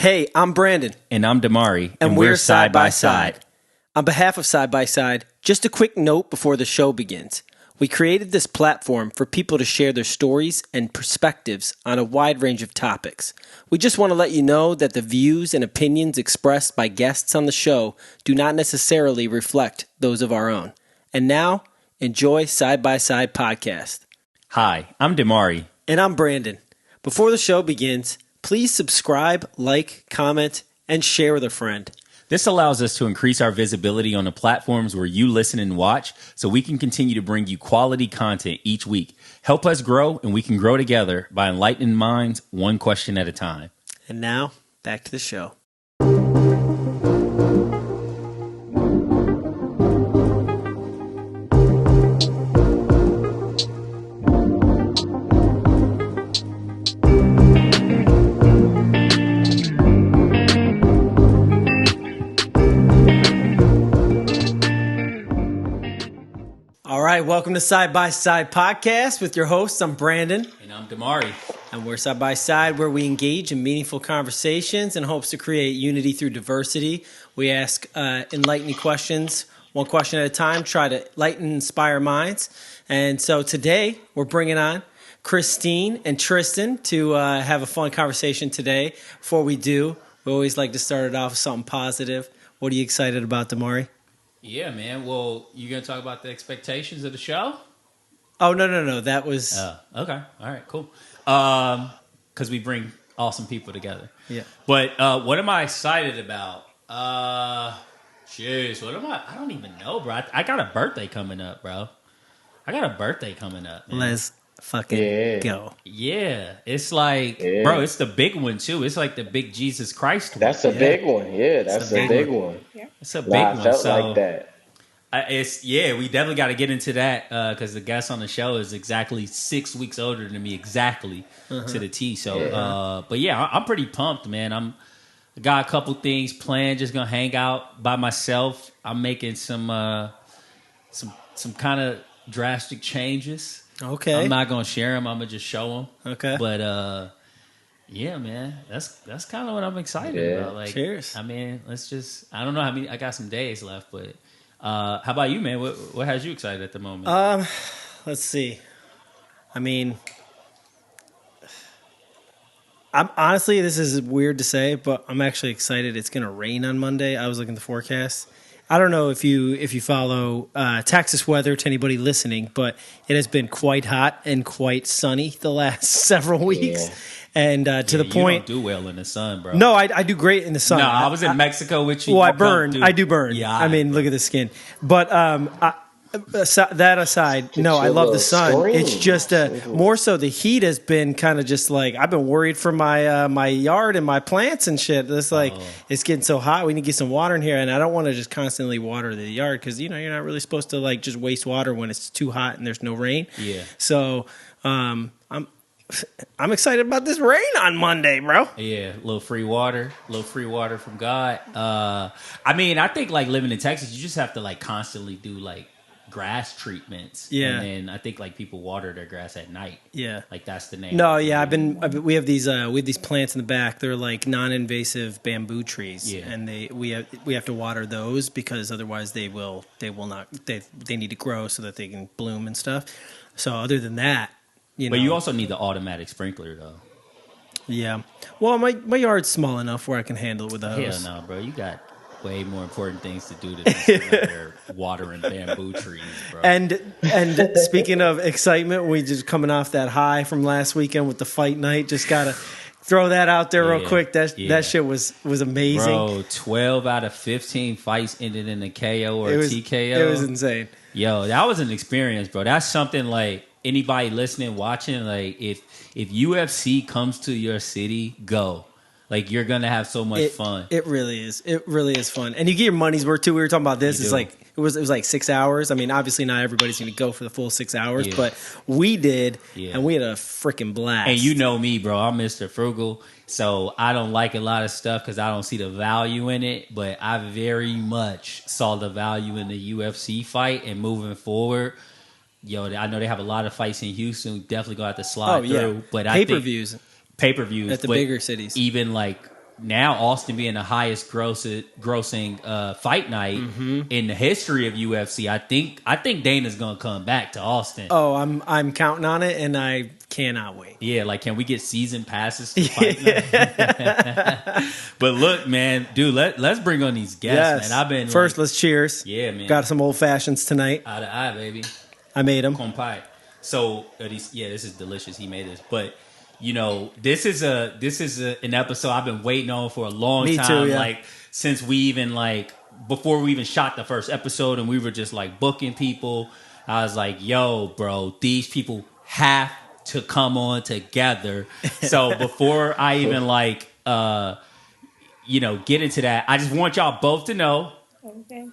Hey, I'm Brandon. And I'm Dimari. And we're Side by Side. On behalf of Side by Side, just a quick note before the show begins. We created this platform for people to share their stories and perspectives on a wide range of topics. We just want to let you know that the views and opinions expressed by guests on the show do not necessarily reflect those of our own. And now, enjoy Side by Side Podcast. Hi, I'm Dimari. And I'm Brandon. Before the show begins, please subscribe, like, comment, and share with a friend. This allows us to increase our visibility on the platforms where you listen and watch so we can continue to bring you quality content each week. Help us grow, and we can grow together by enlightening minds one question at a time. And now, back to the show. All right, welcome to Side by Side Podcast with your hosts. I'm Brandon. And I'm Dimari. And we're Side by Side, where we engage in meaningful conversations in hopes to create unity through diversity. We ask enlightening questions, one question at a time, try to lighten and inspire minds. And so today, we're bringing on Christine and Tristen to have a fun conversation today. Before we do, we always like to start it off with something positive. What are you excited about, Dimari? Yeah, man. Well, you going to talk about the expectations of the show? Oh, no. That was... okay. All right, cool. Because we bring awesome people together. Yeah. But what am I excited about? Jeez, what am I? I don't even know, bro. I got a birthday coming up, bro. Man. Let's fucking go. Yeah. It's like, bro, it's the big one, too. It's like the big Jesus Christ one. That's a big one. Yeah, that's a big one. Yeah. It's a big one. I felt so, like that. We definitely got to get into that because the guest on the show is exactly 6 weeks older than me, exactly to the T. So, but yeah, I'm pretty pumped, man. I got a couple things planned. Just gonna hang out by myself. I'm making some kind of drastic changes. Okay. I'm not gonna share them. I'm gonna just show them. Okay. But yeah, man, that's kind of what I'm excited about. Like, cheers. I mean, I don't know how many. I got some days left, but how about you, man? What has you excited at the moment? Let's see. I mean, I'm honestly, this is weird to say, but I'm actually excited. It's gonna rain on Monday. I was looking at the forecast. I don't know if you follow Texas weather to anybody listening, but it has been quite hot and quite sunny the last several weeks. Yeah. And to the point, you don't do well in the sun, bro. No, I do great in the sun. No, I was in Mexico with you. Well, I burn. I do burn. Yeah, I mean, look at the skin. But that aside, no, I love the sun. Scream. It's just more so the heat has been kind of just like I've been worried for my my yard and my plants and shit. It's like it's getting so hot. We need to get some water in here, and I don't want to just constantly water the yard because you're not really supposed to like just waste water when it's too hot and there's no rain. Yeah. So I'm excited about this rain on Monday, bro. Yeah, a little free water from God. I mean, I think like living in Texas, you just have to like constantly do like grass treatments. Yeah, and then I think like people water their grass at night. Yeah, like that's the name. No, yeah, we have these plants in the back. They're like non-invasive bamboo trees, and we have to water those because otherwise they will not they need to grow so that they can bloom and stuff. So other than that. But you also need the automatic sprinkler, though. Yeah. Well, my yard's small enough where I can handle it with a hose. Hell no, bro. You got way more important things to do than watering bamboo trees, bro. And speaking of excitement, we just coming off that high from last weekend with the fight night. Just gotta throw that out there real quick. That shit was amazing. Bro, 12 out of 15 fights ended in a KO or TKO. It was insane. Yo, that was an experience, bro. That's something like anybody listening, watching, like if UFC comes to your city, go. Like you're gonna have so much fun. It really is. It really is fun, and you get your money's worth too. We were talking about this. It's like it was like 6 hours. I mean, obviously not everybody's gonna go for the full 6 hours, but we did, and we had a freaking blast. And you know me, bro. I'm Mr. Frugal, so I don't like a lot of stuff because I don't see the value in it. But I very much saw the value in the UFC fight and moving forward. Yo, I know they have a lot of fights in Houston. Definitely gonna have to slide through. But pay-per-views at the bigger cities. Even like now Austin being the highest grossing fight night in the history of UFC, I think Dana's gonna come back to Austin. Oh, I'm counting on it, and I cannot wait. Yeah, like, can we get season passes to fight night? But look, man, dude, let's bring on these guests, man. I've been first. Let's cheers. Yeah, man. Got some old fashions tonight. Eye to eye, baby. I made them. Compay. So this is delicious. He made this, but you know, this is an episode I've been waiting on for a long time. Too, yeah. Like, since we even before we even shot the first episode, and we were just like booking people. I was like, yo, bro, these people have to come on together. So before I even get into that, I just want y'all both to know. Okay.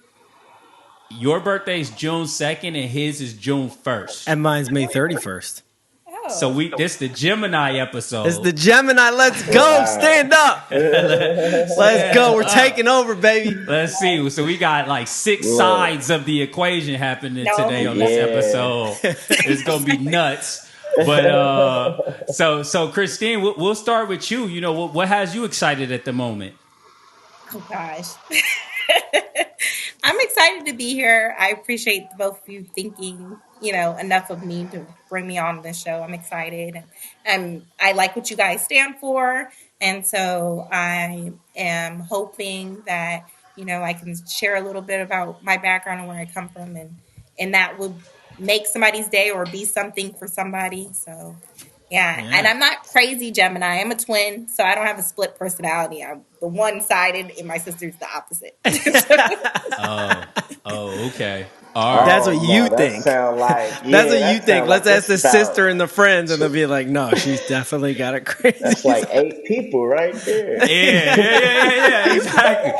Your birthday is June 2nd and his is June 1st. And mine's May 31st. Oh. So this the Gemini episode. It's the Gemini. Let's go. Stand up. Let's go. We're taking over, baby. Let's see. So we got like 6 sides of the equation happening today on this episode. It's going to be nuts. But so Christine, we'll start with you. You know, what has you excited at the moment? Oh, gosh. I'm excited to be here. I appreciate both of you thinking, enough of me to bring me on this show. I'm excited. And I like what you guys stand for. And so I am hoping that, I can share a little bit about my background and where I come from. And that would make somebody's day or be something for somebody. So, yeah. And I'm not crazy Gemini. I'm a twin, so I don't have a split personality. I'm the one-sided, and my sister's the opposite. Okay. All right. That's what you think. That's what you think. Let's ask the sister and the friends, and they'll be like, no, she's definitely got it crazy. That's like 8 people right there. Yeah, exactly.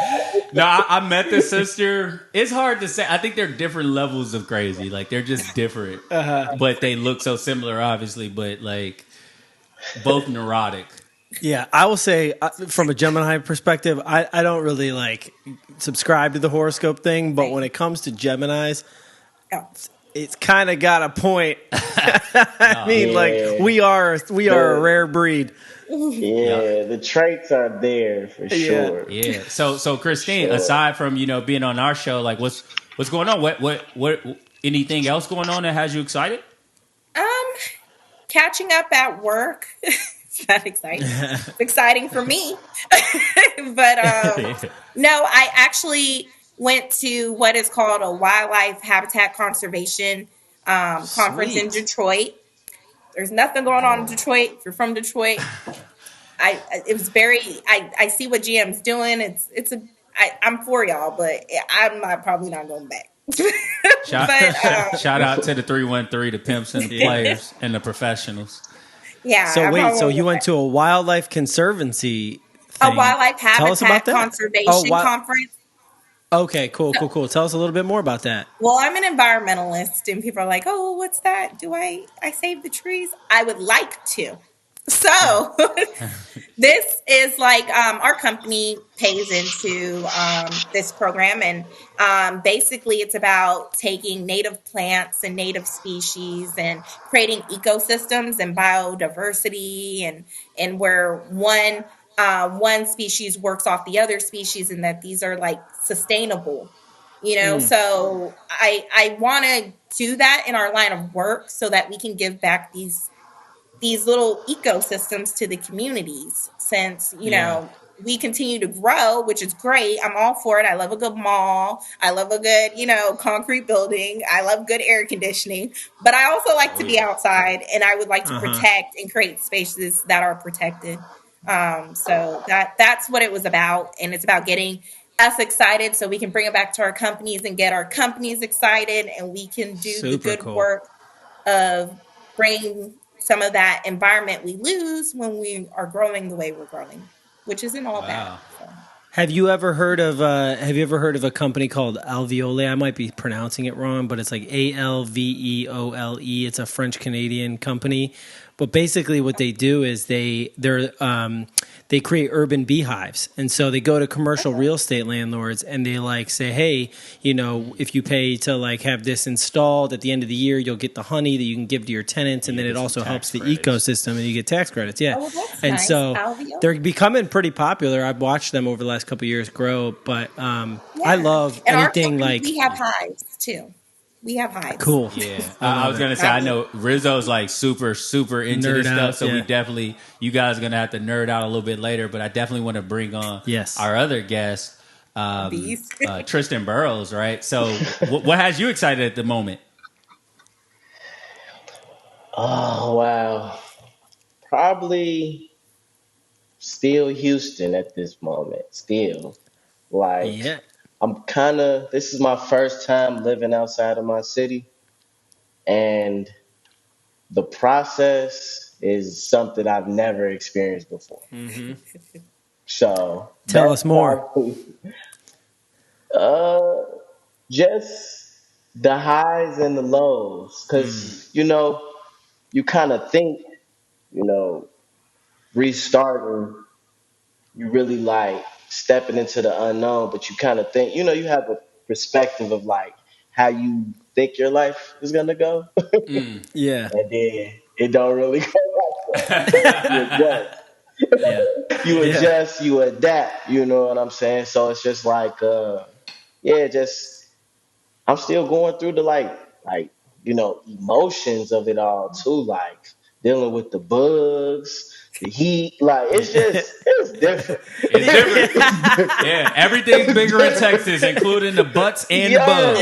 No, I met the sister. It's hard to say. I think they're different levels of crazy. Like, they're just different. But they look so similar, obviously. But, like, both neurotic. Yeah, I will say from a Gemini perspective, I don't really subscribe to the horoscope thing, but when it comes to Geminis, it's kind of got a point. We are a rare breed. Yeah, the traits are there for sure. Yeah. So Christine, aside from being on our show, like what's going on? What anything else going on that has you excited? Catching up at work. It's not exciting. It's exciting for me. But no, I actually went to what is called a wildlife habitat conservation conference in Detroit. There's nothing going on in Detroit. If you're from Detroit, it was very. I see what GM's doing. I'm for y'all, but I'm probably not going back. Shout out to the 313, the pimps and the players and the professionals. Yeah. So you went to a wildlife conservancy thing. A wildlife habitat conservation conference. Okay, cool. Tell us a little bit more about that. Well, I'm an environmentalist, and people are like, "Oh, what's that? Do I save the trees?" I would like to. So this is our company pays into this program, and basically it's about taking native plants and native species and creating ecosystems and biodiversity, and where one species works off the other species, and that these are sustainable. So I want to do that in our line of work so that we can give back these little ecosystems to the communities, since, we continue to grow, which is great. I'm all for it. I love a good mall. I love a good, concrete building. I love good air conditioning, but I also like to be outside, and I would like to protect and create spaces that are protected. So that's what it was about. And it's about getting us excited so we can bring it back to our companies and get our companies excited, and we can do the good work of bringing some of that environment we lose when we are growing the way we're growing, which isn't all bad. So. Have you ever heard of a company called Alveole? I might be pronouncing it wrong, but it's like Alveole. It's a French Canadian company, But basically, what they do is they create urban beehives, and so they go to commercial real estate landlords and they like say, hey, if you pay to like have this installed at the end of the year, you'll get the honey that you can give to your tenants, and then it also helps the ecosystem, and you get tax credits. Yeah, that's and nice. so Alveole. they're becoming pretty popular. I've watched them over the last couple of years grow, but I love and anything our like we have hives too. We have hives. cool. Yeah, I was gonna say I know Rizzo's like super into Nerd this stuff, out, so yeah. we definitely you guys are gonna have to nerd out a little bit later. But I definitely want to bring on our other guest, Tristen Burrows. Right. So, what has you excited at the moment? Oh wow, probably still Houston at this moment. Still, like Yeah. This is my first time living outside of my city, and the process is something I've never experienced before. Mm-hmm. So Tell that's us more. probably, uh, just the highs and the lows, because you kind of think, you know, restarting, you really like stepping into the unknown, but you kind of think, you have a perspective of like how you think your life is gonna go, Yeah. and then it don't really go like that. Yeah. You adjust, you adapt. You know what I'm saying? So it's just like, just I'm still going through the emotions of it all too, like dealing with the bugs, the heat. Like it's different. It's different. Yeah, everything's bigger in Texas, including the butts and the bugs.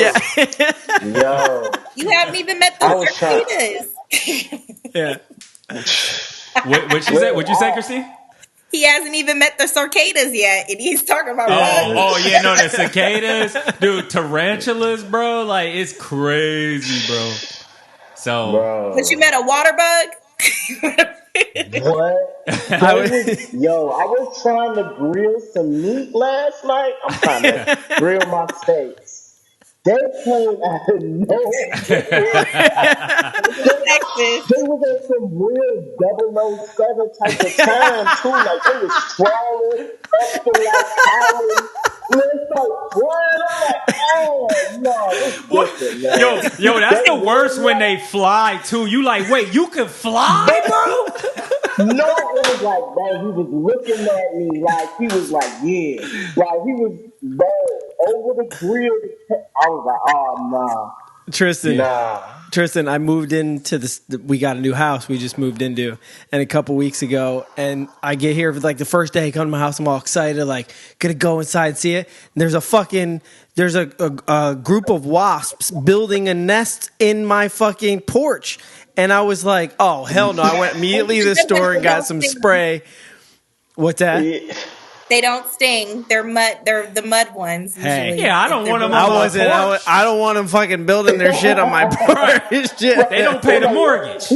Yo, you haven't even met the cicadas. Yeah. What'd you say, Christine? He hasn't even met the cicadas yet, and he's talking about the cicadas, dude, tarantulas, bro, like it's crazy, bro. So, but you met a water bug. What? I was trying to grill some meat last night. I'm trying to grill my steaks. They came out of nowhere. They was at some real 007 type of time too. Like they was crawling up to like howling. And it's like, what? I'm like, oh no, it's different, man. Yo, that's the worst when they fly too. You like, wait, you can fly, bro? No, it was like, man, he was looking at me like he was like, yeah, like he was over the grill. I was like, oh nah. Tristen, I moved into this. We got a new house we just moved into, and a couple weeks ago, and I get here for like the first day. I come to my house, I'm all excited, like gonna go inside and see it. And there's a group of wasps building a nest in my fucking porch, and I was like, oh hell no! I went immediately to the store and got some spray. What's that? They don't sting. They're mud. They're the mud ones. Usually. Hey, yeah, I don't want them. I don't want them fucking building their shit on my porch. They don't pay the mortgage.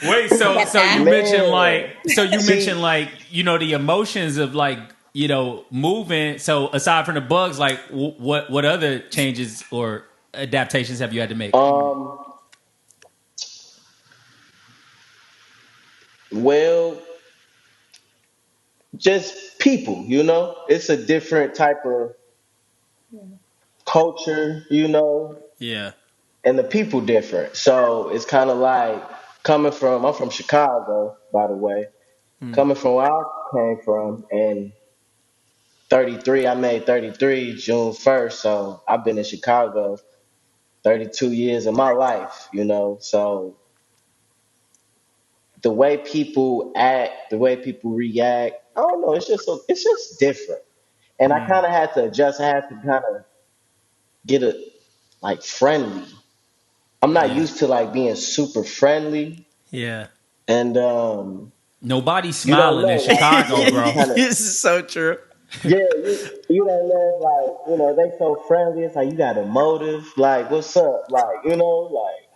Wait, so you mentioned the emotions of moving. So aside from the bugs, like what other changes or adaptations have you had to make? Well, just people, it's a different type of culture, Yeah. and the people different. So it's kind of like I'm from Chicago, by the way, coming from where I came from, and 33, I made 33 June 1st. So I've been in Chicago 32 years of my life, so the way people act, the way people react, I don't know, it's just different. And I kind of had to adjust. I had to kind of get it like friendly. I'm not used to like being super friendly. Yeah. And nobody's smiling in Chicago, bro. This is so true. Yeah, you don't know, they so friendly. It's like you got a motive, like what's up,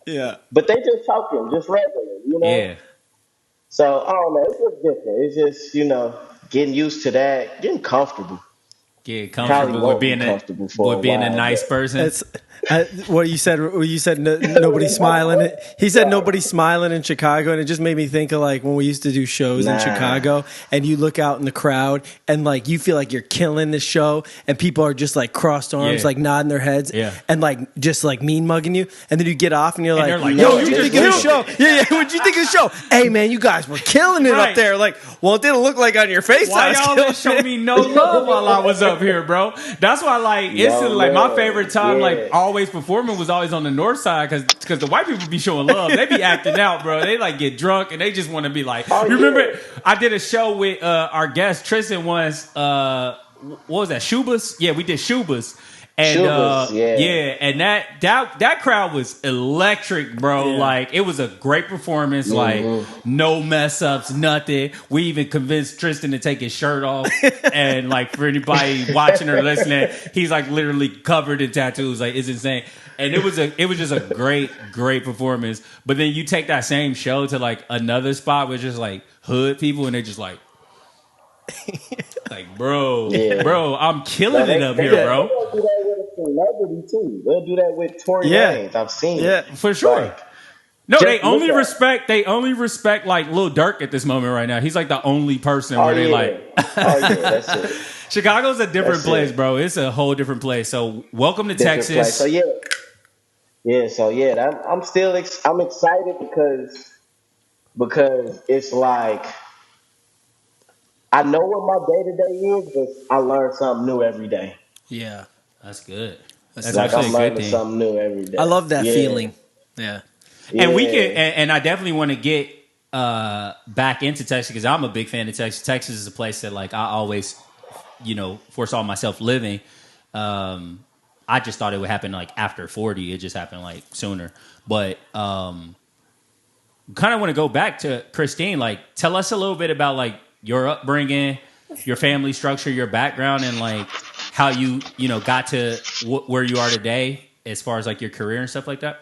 Yeah. But they just talking, just regular, Yeah. So I don't know, it's just different. It's just getting used to that, getting comfortable. Get Probably comfortable won't be comfortable for a with being a while. nice but- person. It's what you said. You said nobody smiling. He said nobody smiling in Chicago, and it just made me think of like when we used to do shows in Nah. Chicago, and you look out in the crowd, and like you feel like you're killing the show, and people are just like crossed arms, Yeah. like nodding their heads, Yeah. and like just like mean mugging you, and then you get off, and you're they're like, like, "Yo, "Yo, what you you think just of the show? killed Yeah, what'd you think of the show? Hey, man, you guys were killing it Right. up there. Like, well, it didn't look like on your face. Why I was y'all killing didn't show it." me no love while I was up here, bro? That's why, like, instantly, like, my man. favorite time, Yeah. like, always performing was always on the north side because the white people be showing love. They be acting out, bro. They, like, get drunk and they just want to be like, Oh, you remember, yeah. I did a show with our guest, Tristen, once, what was that, Shubas? Yeah, we did Shubas. And Shubas, yeah. and that crowd was electric, bro. Yeah. Like it was a great performance. Like no mess ups, nothing. We even convinced Tristen to take his shirt off. And like for anybody watching or listening, he's like literally covered in tattoos. Like it's insane. And it was just a great performance. But then you take that same show to like another spot with just like hood people, and they're just like. Like, bro, I'm killing it up here, bro. They'll do that with a celebrity too. They'll do that with Tory Lanez. I've seen Yeah, it. For sure. Like, No, just they only look at respect. They only respect like Lil Durk at this moment right now. He's like the only person oh, where they yeah. like. Oh yeah, that's it. Chicago's a different That's place, it. bro. It's a whole different place. So welcome to Different Texas. place. So yeah. I'm still I'm excited because it's like I know what my day to day is, but I learn something new every day. yeah. That's good. That's Like actually I'm a good learning thing. something new every day. I love that Yeah. feeling. Yeah. And we Yeah. can, and I definitely want to get back into Texas because I'm a big fan of Texas. Texas is a place that like I always, foresaw myself living. I just thought it would happen like after 40. It just happened like sooner. But kind of want to go back to Christine. Like, tell us a little bit about like your upbringing, your family structure, your background, and like how you got to where you are today as far as like your career and stuff like that.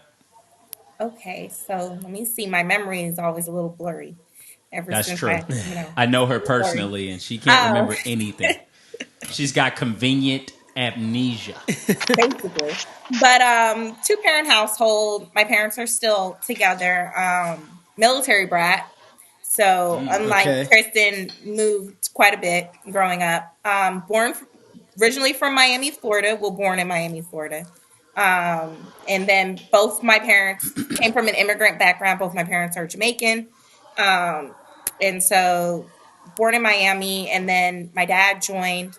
Okay, so let me see. My memory is always a little blurry. Ever That's since true. I I know her personally, and she can't Oh. remember anything. She's got convenient amnesia. basically. But 2-parent household. My parents are still together. Military brat. So unlike okay. Kristen, moved quite a bit growing up. Originally from Miami, Florida. Well, born in Miami, Florida. And then both my parents came from an immigrant background. Both my parents are Jamaican. And so born in Miami, and then my dad joined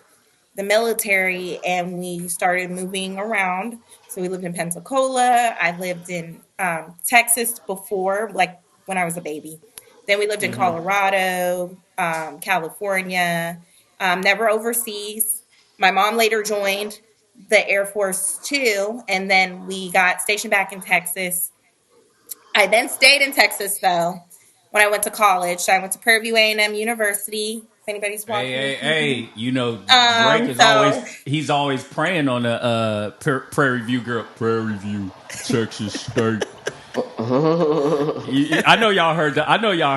the military and we started moving around. So we lived in Pensacola. I lived in Texas before, like when I was a baby. Then we lived in Colorado, California, never overseas. My mom later joined the Air Force too, and then we got stationed back in Texas. I then stayed in Texas though when I went to college. So I went to Prairie View A&M University. If anybody's watching, Hey! Drake is so- he's always praying on the Prairie View girl. Prairie View, Texas State. I know y'all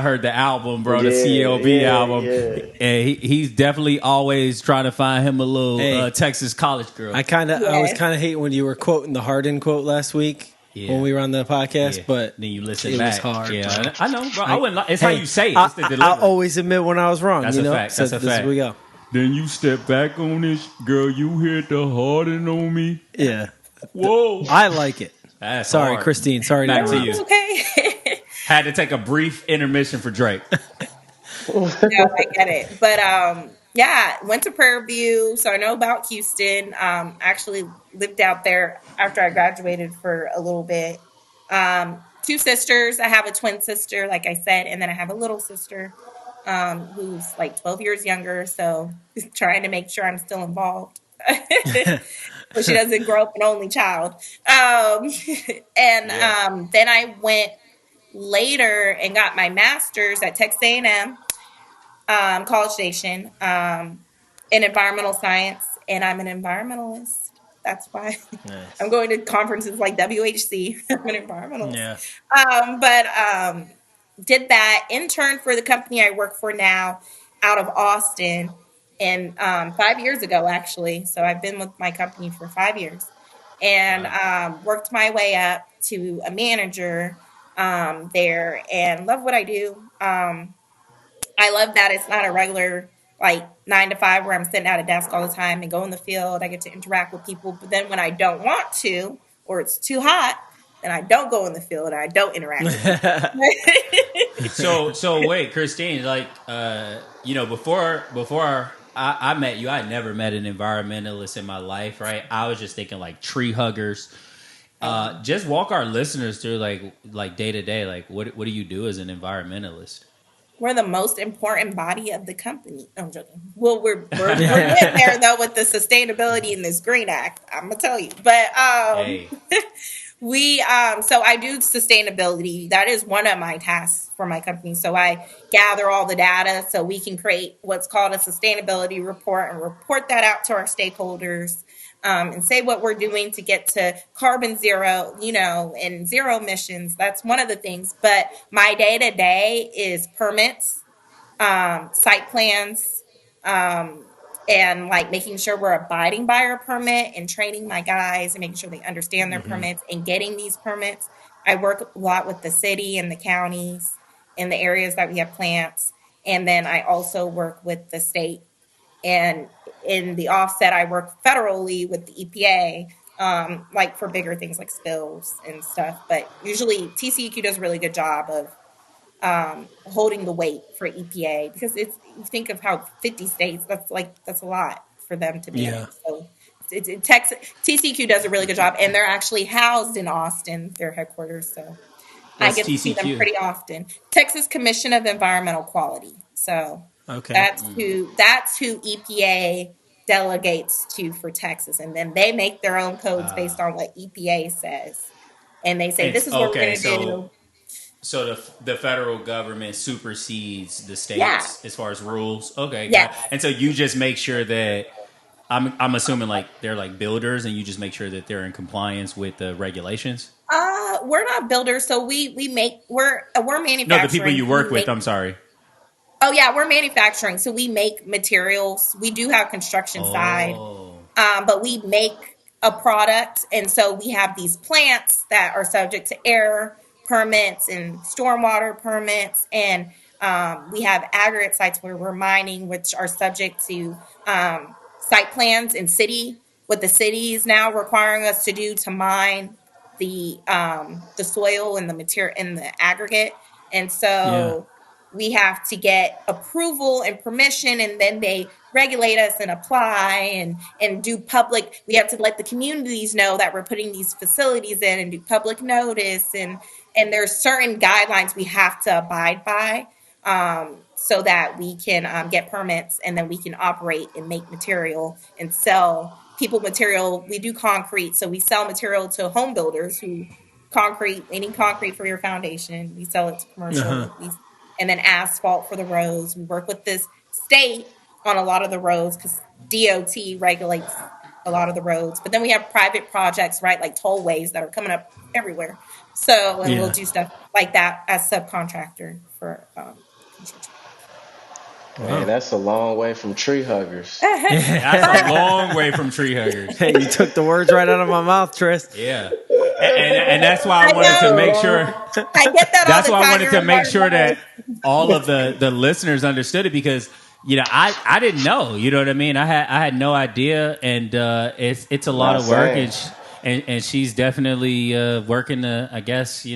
heard the album, bro. The CLB album. Yeah. And he's definitely always trying to find him a little Hey. Texas college girl. I was kind of hating when you were quoting the Harden quote last week when we were on the podcast, Yeah. but then you listen it back. was hard. Yeah, bro. I know, bro. I wouldn't. It's how you say it. It's the I delivery. always admit when I was wrong. That's you a know? fact. So That's a this fact. we go. Then you step back on this, girl. You hit the Harden on me. Yeah, Whoa. I like it. That's Sorry, hard. Christine. Sorry to Back to interrupt. you. okay. Had to take a brief intermission for Drake. No, I get it. But yeah, went to Prairie View, so I know about Houston. Actually lived out there after I graduated for a little bit. 2 sisters. I have a twin sister, like I said, and then I have a little sister who's like 12 years younger. So trying to make sure I'm still involved. So she doesn't grow up an only child. Then I went later and got my master's at Texas A&M, College Station, in environmental science, and I'm an environmentalist. That's why I'm going to conferences like WHC. I'm an environmentalist. Yeah. Did that, interned for the company I work for now out of Austin, and 5 years ago, actually. So I've been with my company for 5 years, and worked my way up to a manager there, and love what I do. I love that it's not a regular like 9 to 5 where I'm sitting at a desk all the time and go in the field. I get to interact with people, but then when I don't want to, or it's too hot, then I don't go in the field and I don't interact with people. So wait, Christine, like, before I met you, I never met an environmentalist in my life, right? I was just thinking like tree huggers. Just walk our listeners through like day to day, like what do you do as an environmentalist? We're the most important body of the company. No, I'm joking. Well, we're getting there though with the sustainability in this Green Act. I'm gonna tell you, but Hey. So I do sustainability. That is one of my tasks for my company. So I gather all the data so we can create what's called a sustainability report and report that out to our stakeholders. And say what we're doing to get to carbon zero, and zero emissions. That's one of the things. But my day to day is permits, site plans, and like making sure we're abiding by our permit and training my guys and making sure they understand their permits and getting these permits. I work a lot with the city and the counties in the areas that we have plants. And then I also work with the state. And in the offset, I work federally with the EPA, like for bigger things like spills and stuff. But usually TCEQ does a really good job of holding the weight for EPA because you think of how 50 states, that's a lot for them to be in. So Texas, TCEQ does a really good job, and they're actually housed in Austin, their headquarters. So I get to see them pretty often. Texas Commission of Environmental Quality. So okay, that's who EPA delegates to for Texas, and then they make their own codes based on what EPA says, and they say this is what we're going to do. So the federal government supersedes the states as far as rules. Okay, yeah. And so you just make sure that I'm assuming like they're like builders, and you just make sure that they're in compliance with the regulations. We're not builders, so we're manufacturing. No, the people you work with. I'm sorry. Oh yeah, we're manufacturing, so we make materials. We do have construction side, but we make a product, and so we have these plants that are subject to air permits and stormwater permits, and we have aggregate sites where we're mining, which are subject to site plans and what the city is now requiring us to do to mine the soil and the material and the aggregate, and so. We have to get approval and permission, and then they regulate us and apply and do public. We have to let the communities know that we're putting these facilities in and do public notice. And there's certain guidelines we have to abide by so that we can get permits, and then we can operate and make material and sell people material. We do concrete, so we sell material to home builders who need concrete for your foundation. We sell it to commercial. And then asphalt for the roads. We work with this state on a lot of the roads because DOT regulates a lot of the roads. But then we have private projects, right, like tollways that are coming up everywhere. So we'll do stuff like that as subcontractor for construction. Man, that's a long way from tree huggers. That's a long way from tree huggers. Hey, you took the words right out of my mouth, Trist. Yeah. And that's why I wanted to make sure. I get that. That's why I wanted to make sure that all of the listeners understood it, because I didn't know. You know what I mean? I had no idea, and it's a lot of work, and she's definitely working to, I guess,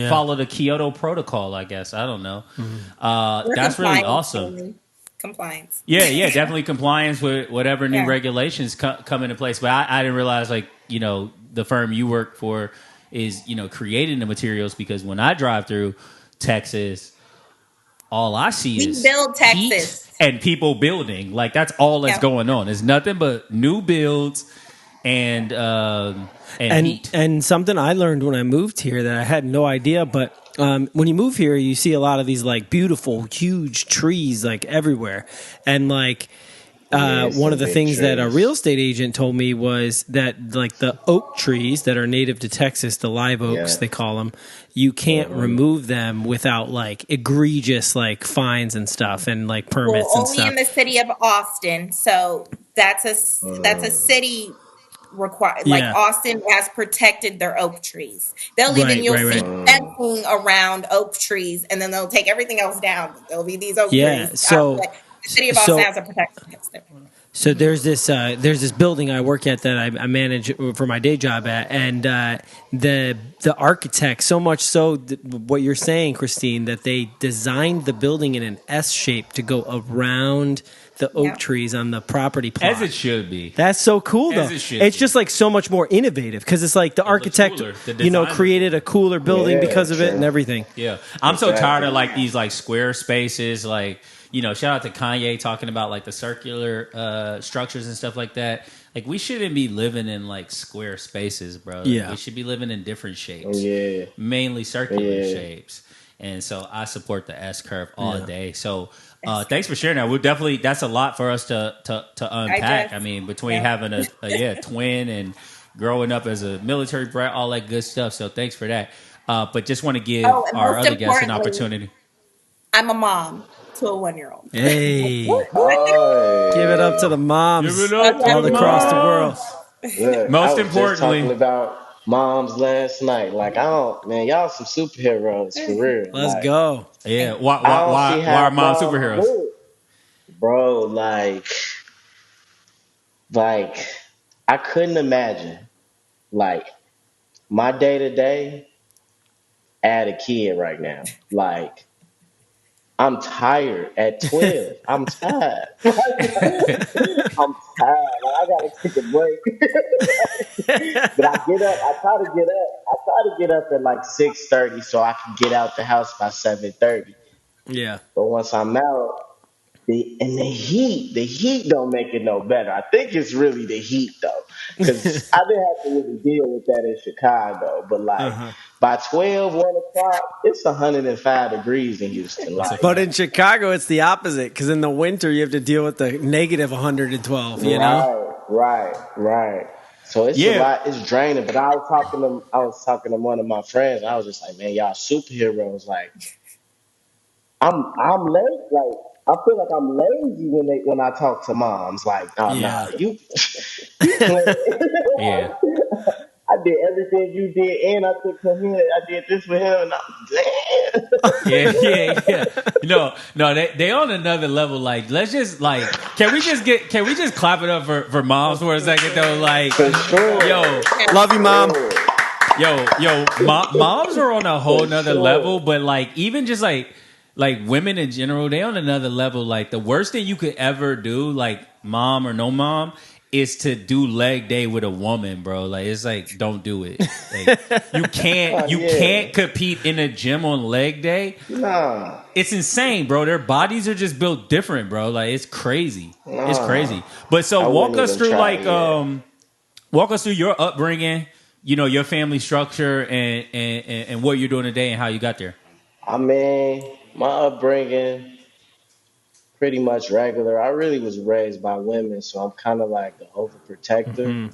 follow the Kyoto Protocol. I guess I don't know. That's really awesome. Compliance. Yeah, definitely compliance with whatever new regulations come into place. But I didn't realize, the firm you work for is, creating the materials, because when I drive through Texas, all I see is build Texas heat and people building. Like, that's all that's going on. It's nothing but new builds and heat. And something I learned when I moved here that I had no idea, but when you move here, you see a lot of these like beautiful, huge trees like everywhere, and like one of the big things that a trees. real estate agent told me was that like the oak trees that are native to Texas, the live oaks they call them, you can't remove them without like egregious like fines and stuff and like permits and only stuff. in the city of Austin. So that's a city required. Like Yeah. Austin has protected their oak trees. They'll even you'll see Right. fencing around oak trees, and then they'll take everything else down. There'll be these oak Yeah. trees. So The city of Austin has a protection against it. So there's this building I work at that I manage for my day job at, and the architect, so much so what you're saying, Christine, that they designed the building in an S shape to go around the oak trees on the property plot. As it should be. That's so cool, though. It's just like so much more innovative because it's like the architect, created a cooler building because of it and everything. Yeah, I'm so tired of like these like square spaces, like. Shout out to Kanye talking about like the circular structures and stuff like that. Like we shouldn't be living in like square spaces, bro. Yeah. We should be living in different shapes. Yeah. Mainly circular shapes. And so I support the S curve all day. So thanks for sharing that. We'll definitely that's a lot for us to unpack. I mean, between having a twin and growing up as a military brat, all that good stuff. So thanks for that. But just want to give our other guests an opportunity. I'm a mom to a 1-year-old. Hey, give it up to the moms all across the world. Look, Most I was importantly, just talking about moms last night. Like y'all some superheroes for real. Let's go. Yeah, why are moms superheroes? Bro, like I couldn't imagine like my day to day add a kid right now. Like I'm tired at 12. I'm tired. I'm tired. Like, I gotta take a break. But I get up. I try to get up at like 6:30 so I can get out the house by 7:30. Yeah. But once I'm out, the heat don't make it no better. I think it's really the heat though, because I didn't have to really deal with that in Chicago. But like by 12, 1 o'clock, it's 105 degrees in Houston. Like, but in Chicago, it's the opposite because in the winter you have to deal with the negative 112. You know, right. So it's a lot. It's draining. But I was talking to one of my friends. And I was just like, man, y'all superheroes. Like, I'm lazy. Like I feel like I'm lazy when I talk to moms. Like, oh no, you Yeah. I did everything you did, and I took him here. I did this with him, and I'm Yeah. No, they on another level. Like, let's just like, can we just clap it up for moms for a second though? Like, for sure. Yo, love you, mom. Moms are on a whole nother level, but like even just like women in general, they on another level. Like the worst thing you could ever do, like mom or no mom, is to do leg day with a woman, bro. Like it's like don't do it. Like, you can't compete in a gym on leg day. Nah. It's insane, bro. Their bodies are just built different, bro. Like it's crazy. It's crazy. But so walk us through walk us through your upbringing, your family structure and what you're doing today and how you got there. I mean, my upbringing pretty much regular. I really was raised by women, so I'm kind of like the overprotector.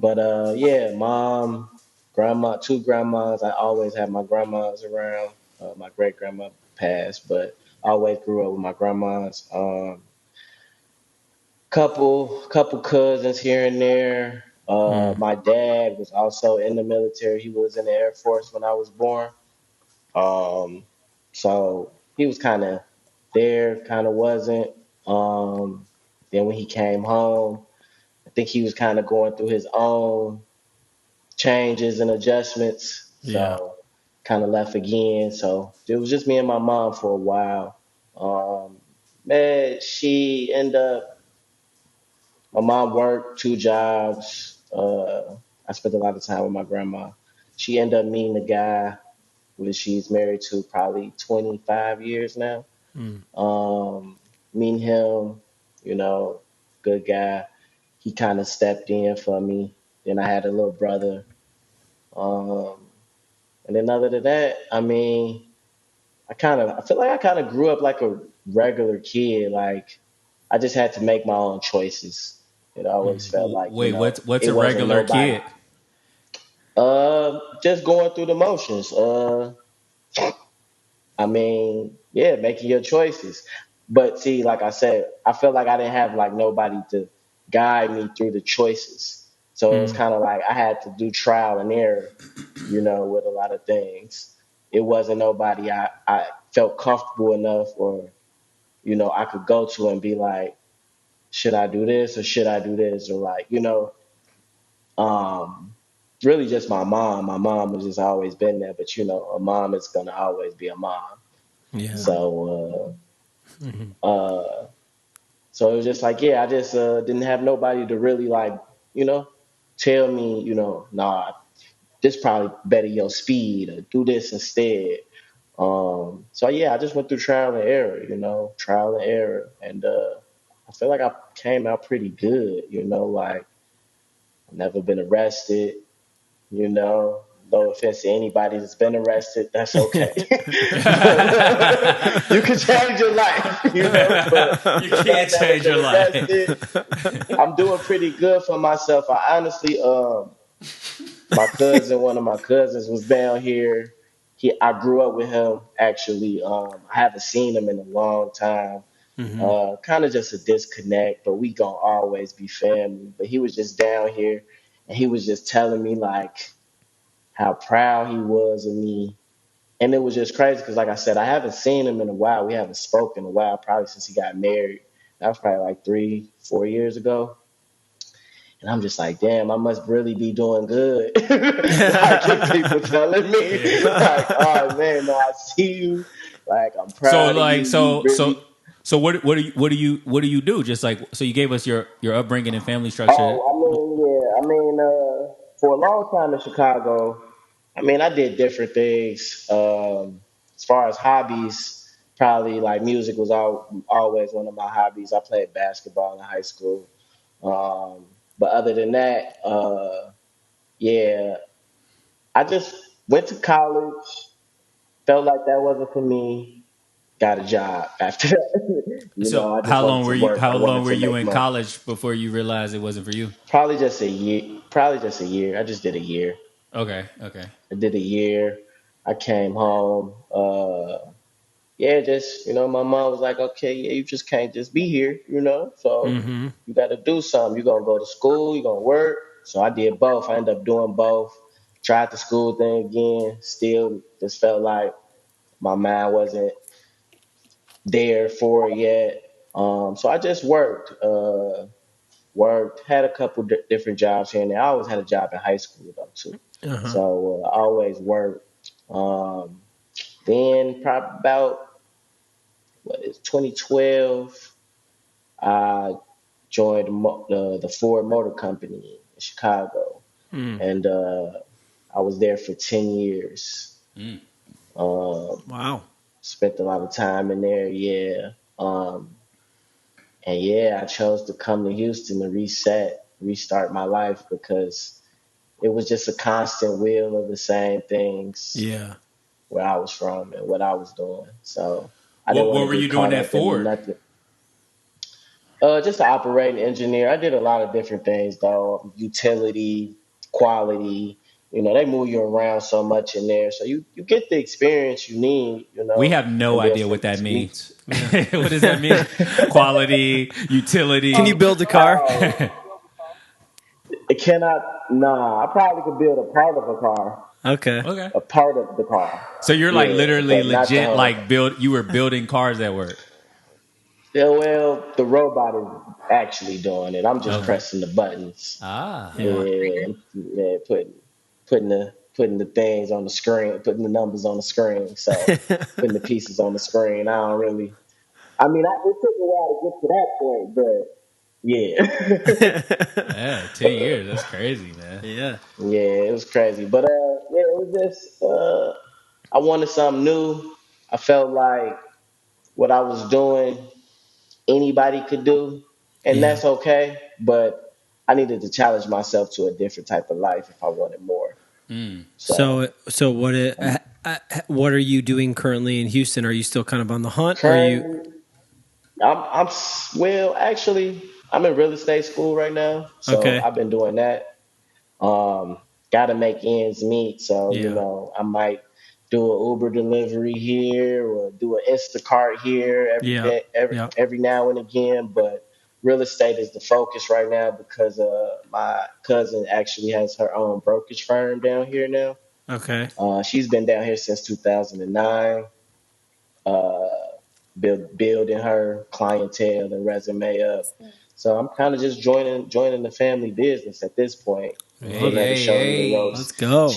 But yeah, mom, grandma, two grandmas. I always had my grandmas around. My great grandma passed, but I always grew up with my grandmas. Couple cousins here and there. My dad was also in the military. He was in the Air Force when I was born. Um, so he was kind of there, kind of wasn't. Then when he came home, I think he was kind of going through his own changes and adjustments. So kind of left again. So it was just me and my mom for a while. Man, my mom worked 2 jobs. I spent a lot of time with my grandma. She ended up meeting the guy who she's married to probably 25 years now. Meeting him, you know, good guy. He kind of stepped in for me. Then I had a little brother. Um, and then other than that, I mean, I feel like I kind of grew up like a regular kid. Like I just had to make my own choices. It always felt like, Wait, what's it a wasn't regular nobody. kid? Just going through the motions. I mean, yeah, making your choices. But see, like I said, I felt like I didn't have like nobody to guide me through the choices. So it was kind of like I had to do trial and error, with a lot of things. It wasn't nobody I felt comfortable enough or, I could go to and be like, should I do this or should I do this? Or like, um, really just my mom. My mom has just always been there, but a mom is gonna always be a mom. Yeah. So uh so it was just like, yeah, I just didn't have nobody to really like, you know, tell me, nah, this probably better your speed or do this instead. So yeah, I just went through trial and error, trial and error. And I feel like I came out pretty good, like I've never been arrested. No offense to anybody that's been arrested, that's okay. But you can change your life, but You I've can't never change been your life. arrested. I'm doing pretty good for myself. I honestly, one of my cousins was down here. I grew up with him actually. I haven't seen him in a long time. Kind of just a disconnect, but we gonna always be family. But he was just down here, and he was just telling me like how proud he was of me. And it was just crazy because, like I said, I haven't seen him in a while. We haven't spoken in a while, probably since he got married. That was probably like 3, 4 years ago. And I'm just like, damn, I must really be doing good. Like, if people telling me, like, oh man, no, I see you. Like, I'm So proud of like you. You really. what do you do? Just like so you gave us your upbringing and family structure. Oh, I mean, yeah. I mean, for a long time in Chicago, I mean, I did different things. As far as hobbies, probably like music was always one of my hobbies. I played basketball in high school. Um, but other than that, yeah, I just went to college. Felt like that wasn't for me. Got a job after that. So I just wanted to work. I how long wanted were to you make in money. college before you realized it wasn't for you? Probably just a year. Probably just a year. I just did a year. Okay. I did a year. I came home. Yeah, just my mom was like, okay, yeah, you just can't just be here. So you got to do something. You're gonna go to school. You're gonna work. So I did both. I ended up doing both. Tried the school thing again. Still, just felt like my mind wasn't there for it yet. So I just worked, had a couple different jobs here and there. I always had a job in high school though too. So I always worked. Um, then probably about what is 2012, I joined the Ford Motor Company in Chicago, and I was there for 10 years. Um, Wow. Spent a lot of time in there, yeah. And yeah, I chose to come to Houston to restart my life because it was just a constant wheel of the same things Yeah. where I was from and what I was doing. So I didn't What want were to you get doing caught at up in Ford? nothing. Just an operating engineer. I did a lot of different things though. Utility, quality. They move you around so much in there, so you get the experience you need. We have no And then idea from what that means. What does that mean? Quality, Can you utility. build a car? it cannot. Nah, I probably could build a part of a car, Okay. Okay. a part of the car. So you're like Yeah, literally but not the legit whole. like you were building cars at work. Yeah, well, the robot is actually doing it. I'm just Okay. pressing the buttons. Ah. Yeah. Yeah, yeah, putting the things on the screen, putting the numbers on the screen. So putting the pieces on the screen. I don't really. I mean, it took a while to get to that point, but yeah, Yeah, 2 years. That's crazy, man. Yeah. yeah, it was crazy. But yeah, it was just I wanted something new. I felt like what I was doing, anybody could do, and Yeah. that's okay. But I needed to challenge myself to a different type of life if I wanted more. So So what are you doing currently in Houston? Are you still kind of on the hunt, or are you? currently, Well, actually, I'm in real estate school right now, so Okay. I've been doing that. Um, got to make ends meet, so Yeah. I might do an Uber delivery here or do an Instacart here Yeah. Yeah. every now and again. But real estate is the focus right now because my cousin actually has her own brokerage firm down here now. Okay. She's been down here since 2009. Uh, building her clientele and resume up. So I'm kind of just joining the family business at this point, Hey, getting her to hey, show me the hey. Let's ropes. go.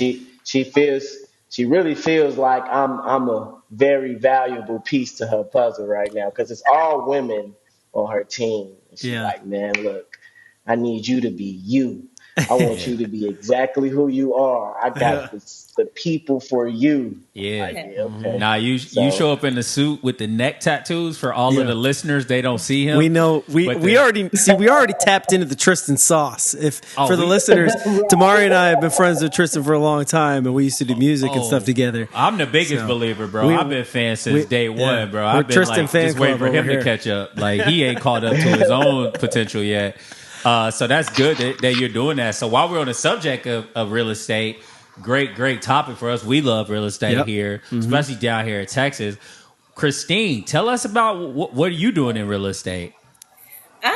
She really feels like I'm a very valuable piece to her puzzle right now because it's all women on her team. And she's Yeah. like, man, look, I need you to be you. I want Yeah. you to be exactly who you are. I got the people for you. I'm Yeah. like, yeah, okay. Now you So show up in the suit with the neck tattoos for all of Yeah. the listeners. They don't see him. We know but we already see we already tapped into the Tristan sauce. If Oh, for the we- listeners, Damari and I have been friends with Tristan for a long time, and we used to do music and stuff Oh, together. I'm the biggest So, believer, bro. we- I've been fan since day one, bro. We're I've been Tristan like fan just waiting club for him over to here. catch up. Like he ain't caught up to his own potential yet. So that's good that you're doing that. So while we're on the subject of real estate, great topic for us. We love real estate Yep. here, especially down here in Texas. Christine, tell us about what are you doing in real estate? Uh,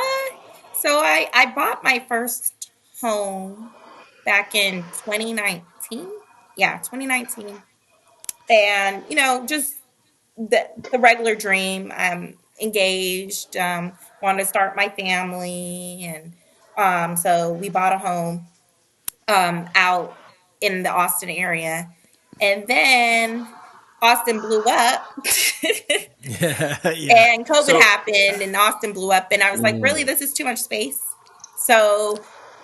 so I bought my first home back in 2019. Yeah, 2019. And, just the regular dream. I'm engaged, wanted to start my family. And so we bought a home out in the Austin area. And then Austin blew up. Yeah. And COVID So happened and Austin blew up. And I was like, really, this is too much space. So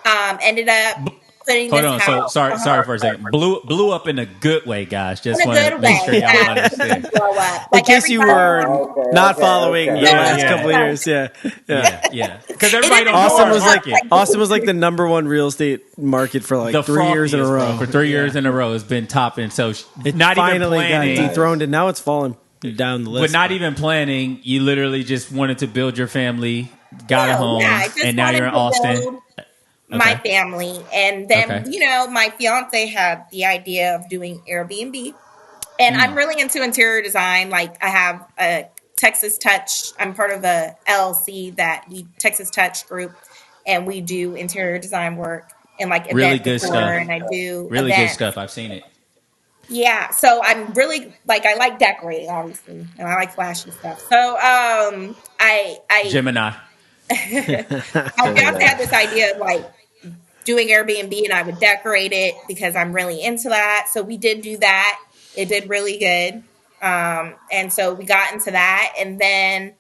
ended up putting Hold this on. So house sorry for a second. Blew up in a good way, guys. in Just a want to good make way. sure y'all Yeah, it understand. didn't blow up. in Like case you everybody, were not following the okay. Yeah, last yeah. couple of years, yeah. Yeah. Because it everybody didn't don't know blow Austin our was up like market. Austin was like the number one real estate market for like The 3 years in a frothiest, row. bro. For 3 years in a row, it's been topping. So It not even finally got planning, dethroned, and now it's falling down the but list. not even planning. You literally just wanted to build your family, got a No, yeah, home, I just and now wanted you're in to Austin. build my Okay. family. And then, Okay. my fiance had the idea of doing Airbnb. And I'm really into interior design. Like I have a Texas Touch. I'm part of a LLC that we Texas Touch group, and we do interior design work and like Really event good decor, stuff. and I do Really good events. stuff. I've seen it. Yeah, so I'm really like I like decorating, obviously, and I like flashy stuff. So I Gemini. my fiance had this idea of like doing Airbnb, and I would decorate it because I'm really into that. So we did do that. It did really good. And so we got into that. And then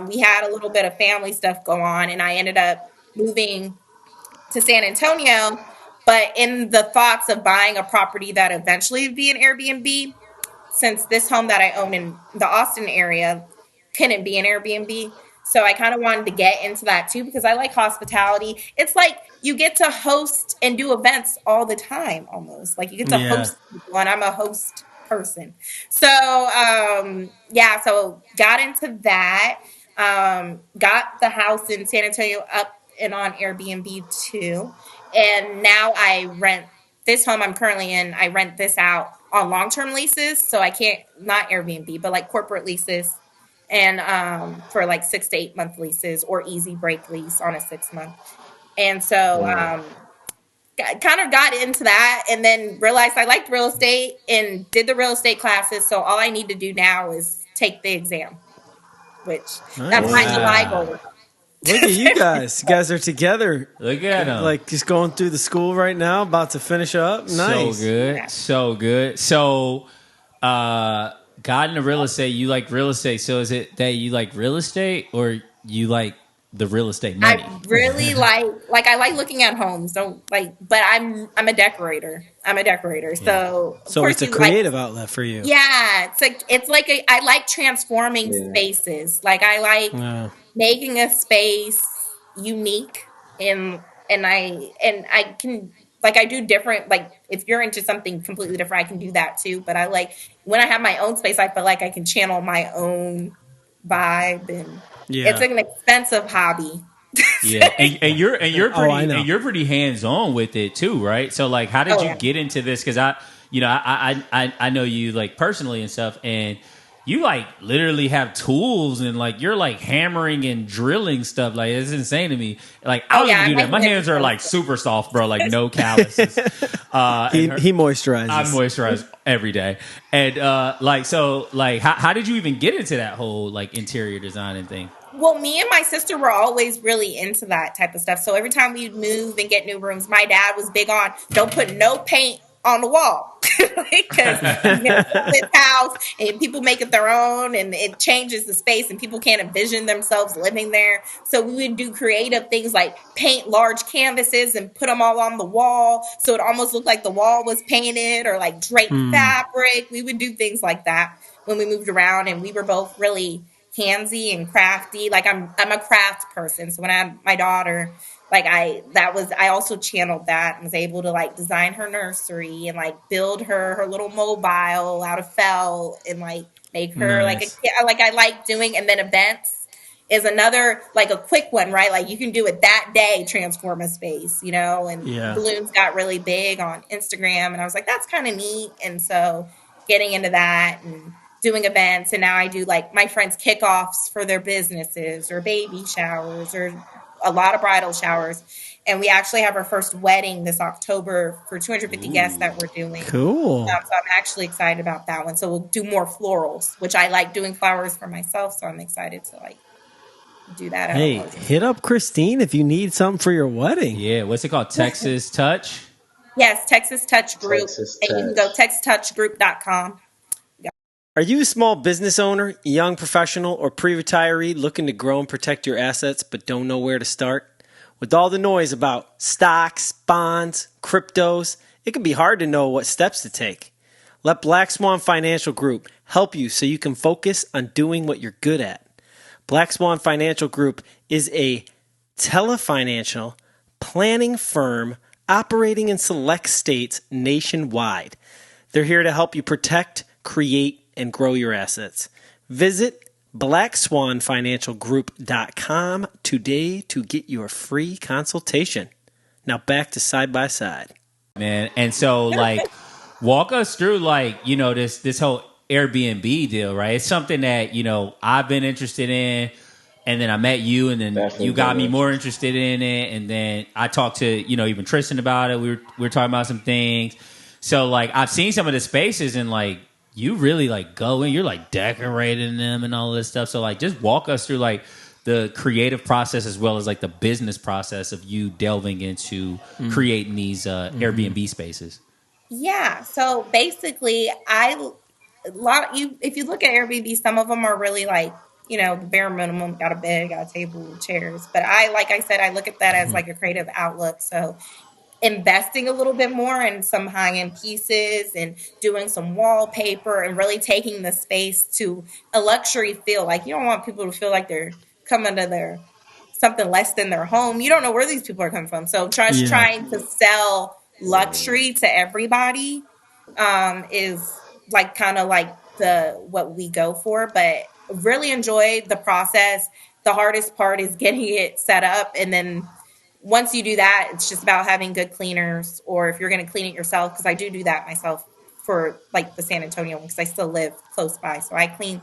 we had a little bit of family stuff go on, and I ended up moving to San Antonio. But in the thoughts of buying a property that eventually would be an Airbnb, since this home that I own in the Austin area couldn't be an Airbnb. So I kind of wanted to get into that too because I like hospitality. It's like you get to host and do events all the time almost. Like you get to Yeah. host people, and I'm a host person. So yeah, so got into that. Got the house in San Antonio up and on Airbnb too. And now I rent this home I'm currently in. I rent this out on long-term leases, so I can't, not Airbnb, but like corporate leases, and for like 6 to 8 month leases or easy break lease on a 6 month. And so kind of got into that, and then realized I liked real estate and did the real estate classes. So all I need to do now is take the exam, which that's my Nice. July goal. Look at you guys. You guys are together. Look at him. Like just going through the school right now, about to finish up. Nice. So good. Yeah. So good. So got into real estate. You like real estate. So is it that you like real estate or you like the real estate money? I really like I like looking at homes. Don't like, but I'm a decorator. I'm a decorator. So of So course it's a you creative outlet for you. yeah, it's like I like transforming spaces. Like I like Yeah. making a space unique, and I can like I do different, like if you're into something completely different I can do that too, but I like when I have my own space I feel like I can channel my own vibe, and it's Yeah. an expensive hobby. Yeah, and you're Oh, I pretty know. and you're pretty hands on with it too, right? So like, how did Oh you yeah. get into this? Because I know you like personally and stuff, and you like literally have tools and like you're like hammering and drilling stuff. Like it's insane to me. Like I Oh don't yeah. even do My that. My hands are like super soft, bro. Like no calluses. He moisturizes. I moisturize every day, and how did you even get into that whole like interior design and thing? Well, me and my sister were always really into that type of stuff. So every time we'd move and get new rooms, my dad was big on don't put no paint on the wall because you get this house and people make it their own and it changes the space and people can't envision themselves living there. So we would do creative things like paint large canvases and put them all on the wall so it almost looked like the wall was painted, or like drape fabric. We would do things like that when we moved around, and we were both really handsy and crafty. Like I'm a craft person. So when I had my daughter, like I also channeled that and was able to like design her nursery and like build her little mobile out of felt and like make her Nice. like I like doing. And then events is another, like a quick one, right? Like you can do it that day, transform a space, and Yeah. balloons got really big on Instagram, and I was like, that's kind of neat. And so getting into that and doing events, and now I do like my friends' kickoffs for their businesses or baby showers or a lot of bridal showers. And we actually have our first wedding this October for 250 guests that we're doing. Cool. So I'm actually excited about that one. So we'll do more florals, which I like doing flowers for myself. So I'm excited to like do that. Hey, hit up Christine if you need something for your wedding. Yeah, what's it called? Texas Touch. Yes, Texas Touch Group. Texas And you can Touch. go textouchgroup.com. Are you a small business owner, young professional, or pre-retiree looking to grow and protect your assets but don't know where to start? With all the noise about stocks, bonds, cryptos, it can be hard to know what steps to take. Let Black Swan Financial Group help you so you can focus on doing what you're good at. Black Swan Financial Group is a telefinancial planning firm operating in select states nationwide. They're here to help you protect, create, and grow your assets. Visit blackswanfinancialgroup.com today to get your free consultation. Now back to Side by Side. Man, and so like walk us through like, this whole Airbnb deal, right? It's something that, I've been interested in, and then I met you, and then Definitely you got me been more interested in it, and then I talked to, even Tristen about it. We were talking about some things. So like I've seen some of the spaces, and like you really like go in, you're like decorating them and all this stuff. So like just walk us through like the creative process as well as like the business process of you delving into creating these Airbnb spaces. Yeah. So basically, if you look at Airbnb, some of them are really like, the bare minimum, got a bed, got a table, chairs. But like I said, I look at that as like a creative outlook. So investing a little bit more in some high-end pieces and doing some wallpaper and really taking the space to a luxury feel. Like you don't want people to feel like they're coming to their something less than their home. You don't know where these people are coming from. So just trying to sell luxury to everybody is like kind of like what we go for. But really enjoy the process. The hardest part is getting it set up, and then once you do that, it's just about having good cleaners, or if you're going to clean it yourself, because I do that myself for like the San Antonio one, because I still live close by. So I clean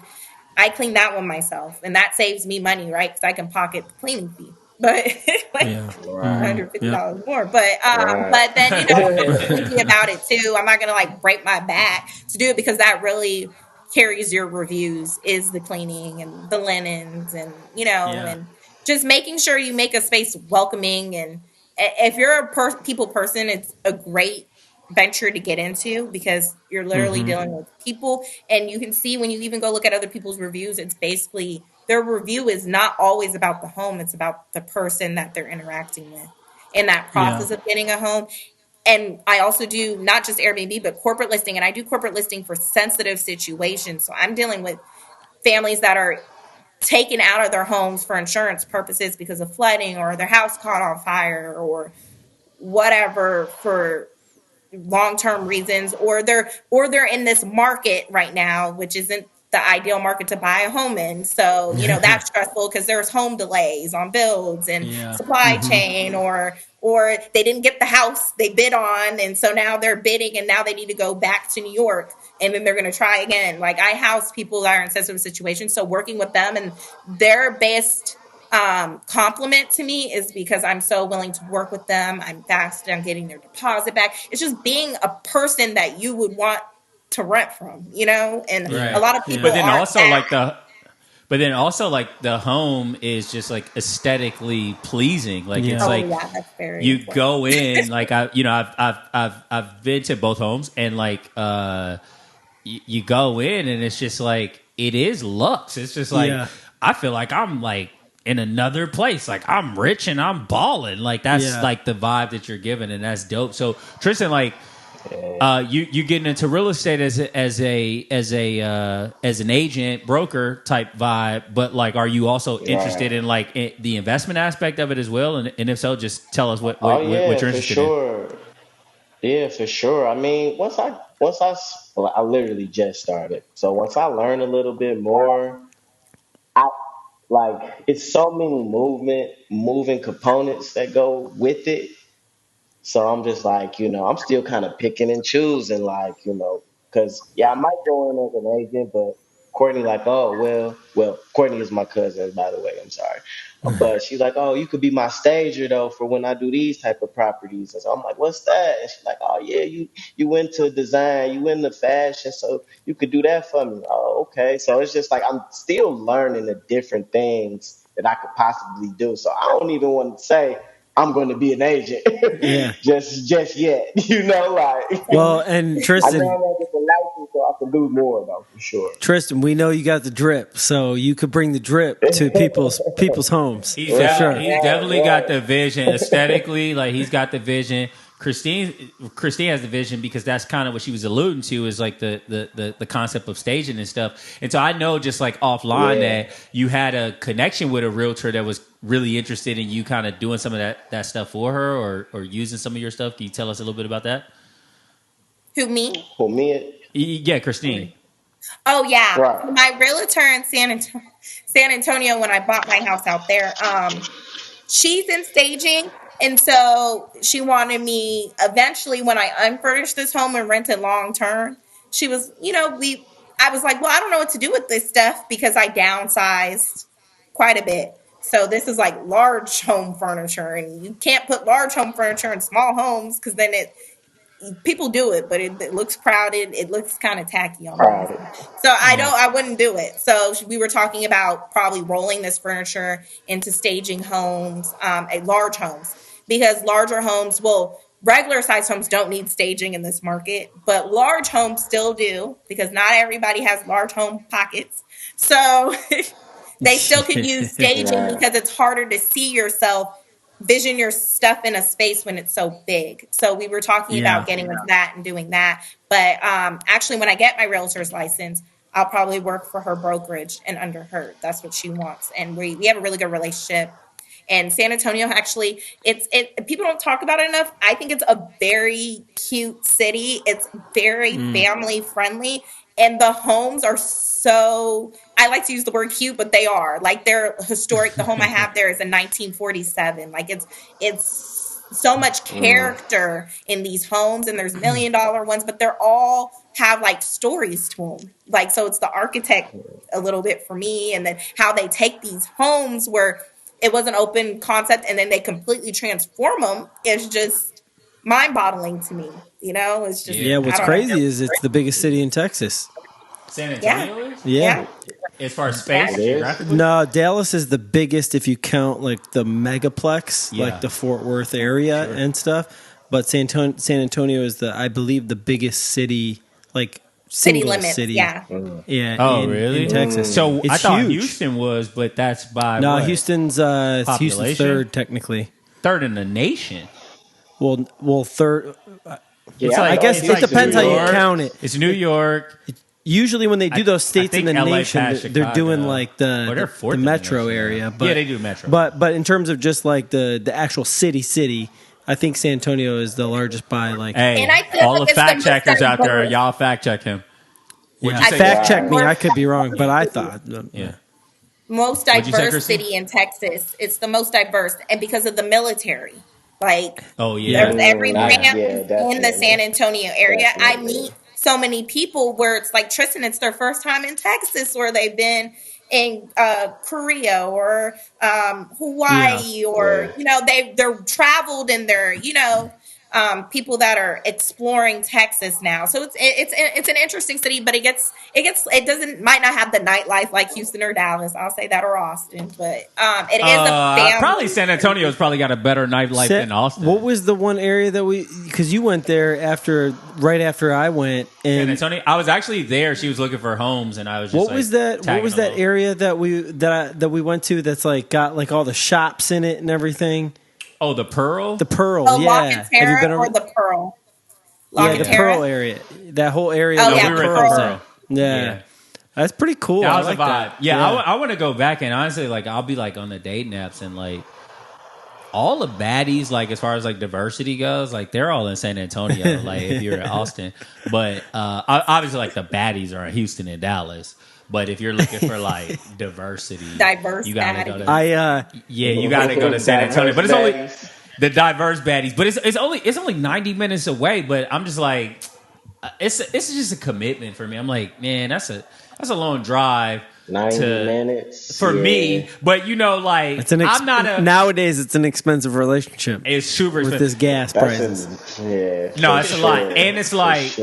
that one myself, and that saves me money, right? Because I can pocket the cleaning fee, but like Right. $150 more. But Right. but then I'm thinking about it too. I'm not going to like break my back to do it, because that really carries your reviews, is the cleaning and the linens and and just making sure you make a space welcoming. And if you're a people person, it's a great venture to get into, because you're literally dealing with people, and you can see when you even go look at other people's reviews, it's basically their review is not always about the home, it's about the person that they're interacting with in that process of getting a home. And I also do not just Airbnb, but corporate listing, and I do corporate listing for sensitive situations. So I'm dealing with families that are taken out of their homes for insurance purposes because of flooding, or their house caught on fire, or whatever, for long-term reasons, or they're in this market right now, which isn't the ideal market to buy a home in. So, that's stressful because there's home delays on builds and supply chain, or they didn't get the house they bid on. And so now they're bidding and now they need to go back to New York and then they're going to try again. Like, I house people that are in sensitive situations. So working with them, and their best compliment to me is because I'm so willing to work with them. I'm fast on getting their deposit back. It's just being a person that you would want to rent from, and a lot of people but then aren't also that. like the home is just like aesthetically pleasing. Like it's Yeah. like That's very you important. go in, like I've been to both homes, and like you go in and it's just like it is luxe. It's just like I feel like I'm like in another place. Like I'm rich and I'm balling. Like that's like the vibe that you're giving, and that's dope. So Tristen, like you getting into real estate as an agent broker type vibe, but like are you also interested in like the investment aspect of it as well? And if so, just tell us what Oh you're yeah, for interested in. sure. Yeah, for sure. I mean, well, I literally just started. So once I learn a little bit more, I like it's so many moving components that go with it. So I'm just like, I'm still kind of picking and choosing, like, because I might go in as an agent, but Courtney like, oh well, Courtney is my cousin, by the way. I'm sorry, but she's like, oh, you could be my stager though for when I do these type of properties. And so I'm like, what's that? And she's like, oh yeah, you went to design, you into fashion, so you could do that for me. Oh, okay. So it's just like I'm still learning the different things that I could possibly do. So I don't even want to say I'm going to be an agent just yet, like. Well, and I know Tristen, I'm going to get the license so I can do more though, for sure. Tristan, we know you got the drip, so you could bring the drip to people's homes He's for sure. He's definitely got the vision aesthetically. Like he's got the vision. Christine has the vision because that's kind of what she was alluding to is like the concept of staging and stuff. And so I know just like offline that you had a connection with a realtor that was really interested in you kind of doing some of that stuff for her or using some of your stuff. Can you tell us a little bit about that? Who, me? For me, Yeah, Christine. Oh yeah, right. my realtor in San Antonio when I bought my house out there. She's in staging, and so she wanted me eventually when I unfurnished this home and rented long term. She was, I was like, well, I don't know what to do with this stuff because I downsized quite a bit. So this is like large home furniture, and you can't put large home furniture in small homes because then people do it, but it looks crowded. It looks kind of tacky on me. So I wouldn't do it. So we were talking about probably rolling this furniture into staging homes, large homes, because larger homes, regular size homes don't need staging in this market, but large homes still do because not everybody has large home pockets. So they still can use staging because it's harder to see yourself, vision your stuff in a space when it's so big. So we were talking about getting into that and doing that. But actually, when I get my realtor's license, I'll probably work for her brokerage and under her. That's what she wants. And we have a really good relationship. And San Antonio, actually, people don't talk about it enough. I think it's a very cute city. It's very family friendly. And the homes are so, I like to use the word cute, but they are. Like, they're historic. The home I have there is in 1947. Like, it's so much character in these homes, and there's $1 million ones, but they're all have like stories to them. Like, so it's the architect a little bit for me, and then how they take these homes where it was an open concept and then they completely transform them. It's just mind-boggling to me. It's just What's crazy is it's the biggest city in Texas. San Antonio is? Yeah. As far as space, geographically? No, Dallas is the biggest if you count like the megaplex, like the Fort Worth area and stuff. But San Antonio is I believe the biggest city, like city single limits. city. Yeah. Oh, really? In Texas. So it's I thought huge. Houston was, but that's by no, what? Houston's third technically. Third in the nation. Well, third. I guess it depends how you count it. It's New York. Usually, when they do those states in the LA nation, they're doing like the metro area. But, yeah, they do metro. But in terms of just like the actual city, I think San Antonio is the largest by like. Hey, and I feel all like the it's fact checkers out there, diverse. y'all fact check him. What'd Yeah. you say? Fact check me. I could be wrong, but I thought. Yeah. Most What'd you say, diverse Christine? city in Texas. It's the most diverse, and because of the military. Like, Oh yeah. there's every branch Yeah, in the San definitely. Antonio area. I Definitely. meet so many people where it's like Tristan, it's their first time in Texas, or they've been in Korea or Hawaii, or they're traveled and they're people that are exploring Texas now. So it's an interesting city, but it might not have the nightlife like Houston or Dallas. I'll say that, or Austin, but it is a family. Probably San Antonio's probably got a better nightlife than Austin. What was the one area that because you went there right after I went, and San Antonio? I was actually there. She was looking for homes, and I was just what was that area that we went to that's like got like all the shops in it and everything? Oh, the Pearl? The Pearl, Oh, yeah. Lock and Have you been Terra or the Pearl? Yeah, the Pearl area. That whole area. Oh, where yeah, the we were Pearl's at the at. Pearl. Yeah. That's pretty cool. That I was like a vibe. that. Yeah, I want to go back, and honestly, like I'll be like on the dating apps, and like all the baddies, like as far as like diversity goes, like they're all in San Antonio. Like if you're in Austin, but obviously like the baddies are in Houston and Dallas. But if you're looking for like diversity, Diverse you gotta go to baddies. you gotta go to San Antonio. But it's only the diverse baddies. But it's only 90 minutes away. But I'm just like, it's just a commitment for me. I'm like, man, that's a long drive. 90 minutes for me, but like I'm not nowadays. It's an expensive relationship. It's super expensive with this gas prices. No, it's a lot, and it's like,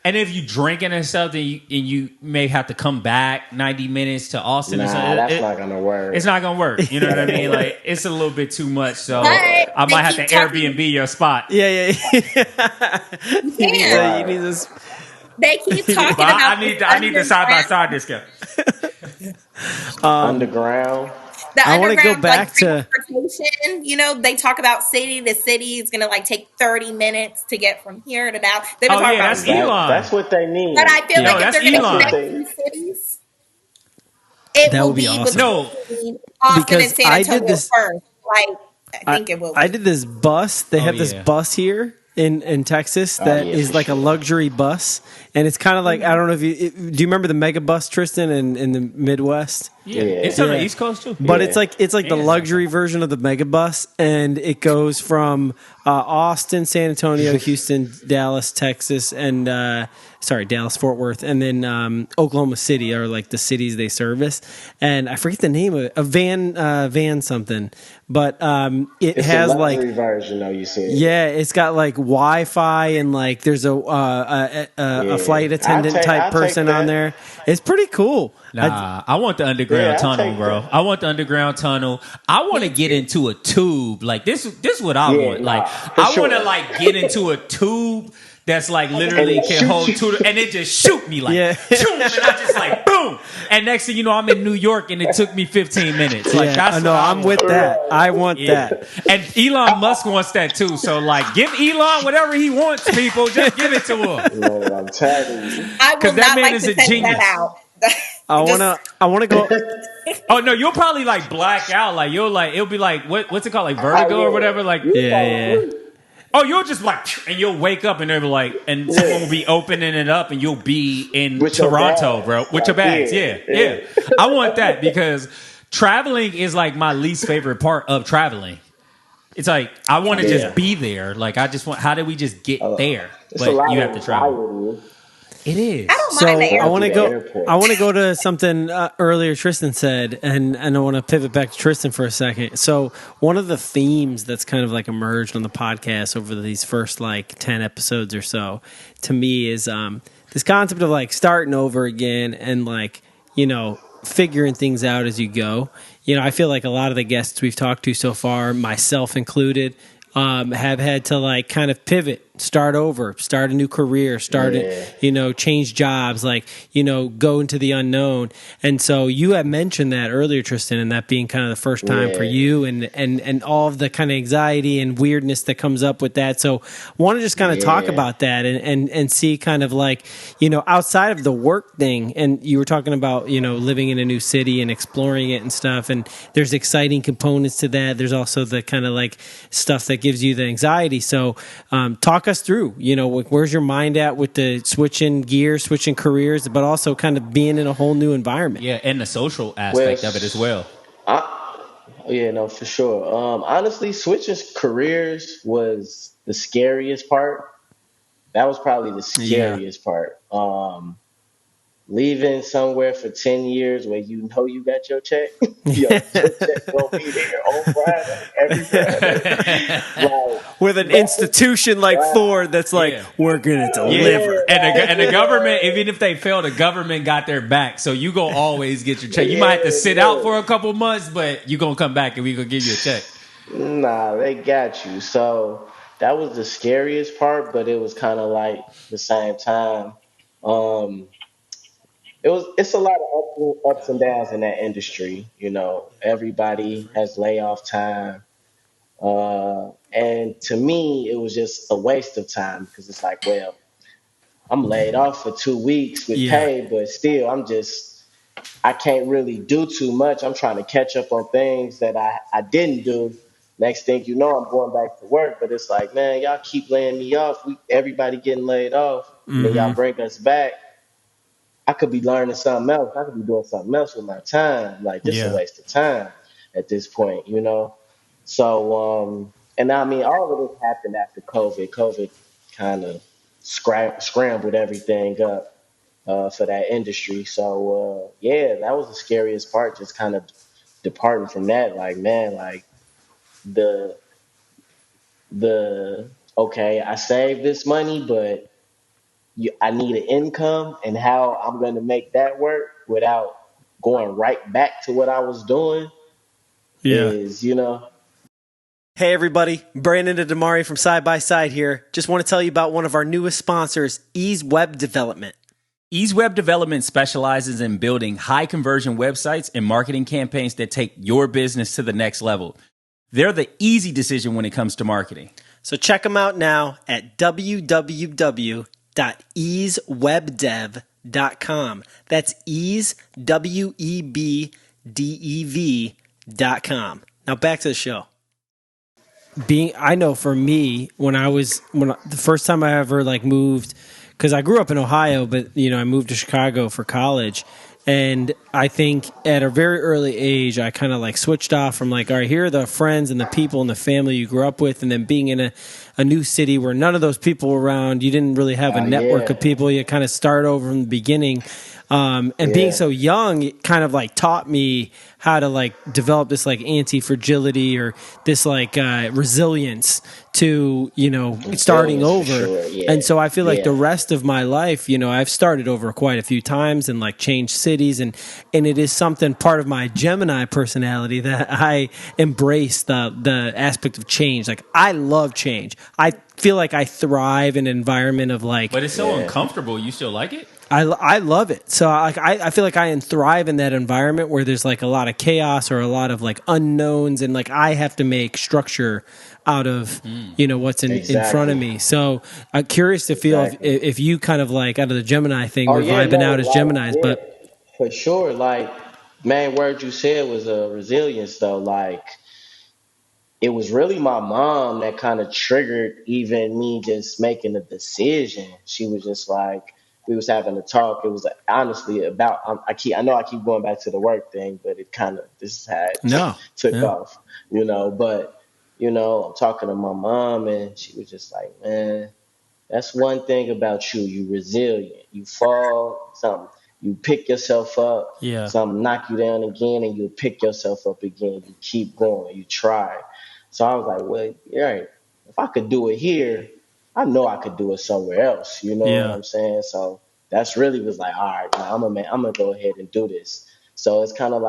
and if you drinking and stuff, then you may have to come back 90 minutes to Austin. Nah, that's not gonna work. It's not gonna work. You know what I mean? Like it's a little bit too much. So But I might have to Airbnb your spot. Yeah. Yeah. You need this. They keep talking But about. I need the side by side discount. Underground. I want to go underground, back to. transportation. They talk about city to city. It's gonna like take 30 minutes to get from here to now. They Oh, talk yeah, about that's Elon. That's what they need. But I feel No, like if that's they're Elon. gonna connect these cities, it That will would be awesome. No. between Austin Because and San I Antonio did this- first. Like I think it will. I did this bus. They have this yeah. bus here in Texas that is for like a luxury bus, and it's kind of like I don't know if do you remember the mega bus, Tristan, in the Midwest? Yeah, it's on Yeah. the East Coast too. But it's like the Yeah. luxury version of the megabus, and it goes from Austin, San Antonio, Houston, Dallas, Texas, and Dallas, Fort Worth, and then Oklahoma City are like the cities they service. And I forget the name of it, a van something, but it It's has a like luxury version, though. You said. yeah, it's got like Wi-Fi and like there's a flight attendant type person on there. It's pretty cool. Nah, I want the underground tunnel, bro. I want the underground tunnel. I want to get into a tube. Like this is what I want. Like I want to like get into a tube that's like literally can hold two, and it just shoot me like, shoot, and I just like boom. And next thing you know, I'm in New York, and it took me 15 minutes. Like that's no, what I I'm want. with that. I want that. And Elon Musk wants that too. So like, give Elon whatever he wants, people. Just give it to him. You know what I'm telling you. I will 'Cause that not man like is to a send genius. that out. I wanna go. Oh no, you'll probably like black out. Like it'll be like what's it called, like vertigo or whatever. Like Yeah. oh, you'll just like, and you'll wake up and they'll be like, and someone will be opening it up, and you'll be in With your Toronto, bags. bro, with your bags. Yeah. I want that because traveling is like my least favorite part of traveling. It's like I want to just be there. Like I just want. How did we just get there? It's a lot But you of have to travel. anxiety. It is. I don't So mind the I airport. want to The go. airport. I want to go to something earlier Tristan said, and I want to pivot back to Tristan for a second. So one of the themes that's kind of like emerged on the podcast over these first like 10 episodes or so, to me, is this concept of like starting over again and like figuring things out as you go. I feel like a lot of the guests we've talked to so far, myself included, have had to like kind of pivot, start over, start a new career, change jobs, go into the unknown. And so you had mentioned that earlier, Tristan, and that being kind of the first time for you and all of the kind of anxiety and weirdness that comes up with that. So I want to just kind of talk about that and see kind of like, outside of the work thing. And you were talking about, living in a new city and exploring it and stuff. And there's exciting components to that. There's also the kind of like stuff that gives you the anxiety. So talk Talk us through, where's your mind at with the switching gears, switching careers, but also kind of being in a whole new environment. Yeah, and the social aspect of it as well. Yeah, no, for sure. Honestly, switching careers was the scariest part. That was probably the scariest part. Leaving somewhere for 10 years where you know you got your check. Your check gonna be there on Friday, every Friday. With an institution like Ford that's like, we're going to deliver. Yeah. And the government, even if they fail, the government got their back. So you gonna always get your check. You might have to sit out for a couple months, but you gonna come back and we gonna give you a check. Nah, they got you. So that was the scariest part, but it was kind of like the same time. Um, it's a lot of ups and downs in that industry. Everybody has layoff time. And to me, it was just a waste of time because it's like, well, I'm laid off for 2 weeks with pay, but still, I can't really do too much. I'm trying to catch up on things that I didn't do. Next thing you know, I'm going back to work, but it's like, man, y'all keep laying me off. Everybody getting laid off, and then y'all bring us back. I could be learning something else. I could be doing something else with my time. Like, this is a waste of time at this point. So, and I mean, all of this happened after COVID. COVID kind of scrambled everything up for that industry. So, yeah, that was the scariest part, just kind of departing from that. Like, man, like the, okay, I saved this money, but I need an income, and how I'm going to make that work without going right back to what I was doing is. Hey everybody, Brandon and Dimari from Side by Side here. Just want to tell you about one of our newest sponsors, Ease Web Development. Ease Web Development specializes in building high conversion websites and marketing campaigns that take your business to the next level. They're the easy decision when it comes to marketing. So check them out now at www.easewebdev.com. That's ease, WEBDEV.com. Now back to the show. I know for me, the first time I ever moved, because I grew up in Ohio, but I moved to Chicago for college, and I think at a very early age I kind of switched off from all right, here are the friends and the people and the family you grew up with, and then being in a new city where none of those people were around, you didn't really have a network of people, you kind of start over from the beginning. Being so young, it kind of taught me how to develop this anti-fragility or this resilience to starting over. Sure, yeah. And so I feel like the rest of my life, I've started over quite a few times and changed cities, and it is something part of my Gemini personality that I embrace the aspect of change. I love change. I feel like I thrive in an environment of But it's so uncomfortable. You still like it? I love it. So I feel like I thrive in that environment where there's a lot of chaos or a lot of unknowns, and I have to make structure out of what's in front of me. So I'm curious to feel if you kind of out of the Gemini thing, we're vibing out as Geminis, but for sure, main word you said was resilience, though. It was really my mom that kind of triggered even me just making a decision. She was just we was having a talk. It was honestly about, I know I keep going back to the work thing, but this is how it took off, but, I'm talking to my mom, and she was just like, man, that's one thing about you. You resilient. You fall, something, you pick yourself up, something knock you down again, and you pick yourself up again. You keep going. You try. So I was like, well, right, if I could do it here, I know I could do it somewhere else. You know what I'm saying? So that's really was all right, now I'm gonna go ahead and do this. So it's kind of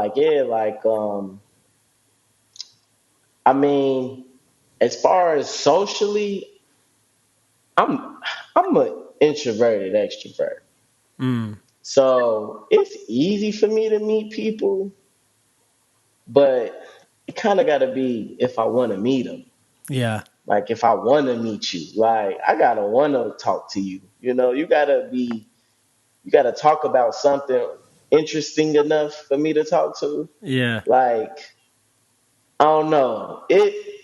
I mean, as far as socially, I'm an introverted extrovert. So it's easy for me to meet people, but it kind of got to be if I want to meet them. yeah. If I want to meet you, I gotta want to talk to you. You gotta talk about something interesting enough for me to talk to. Yeah. I don't know.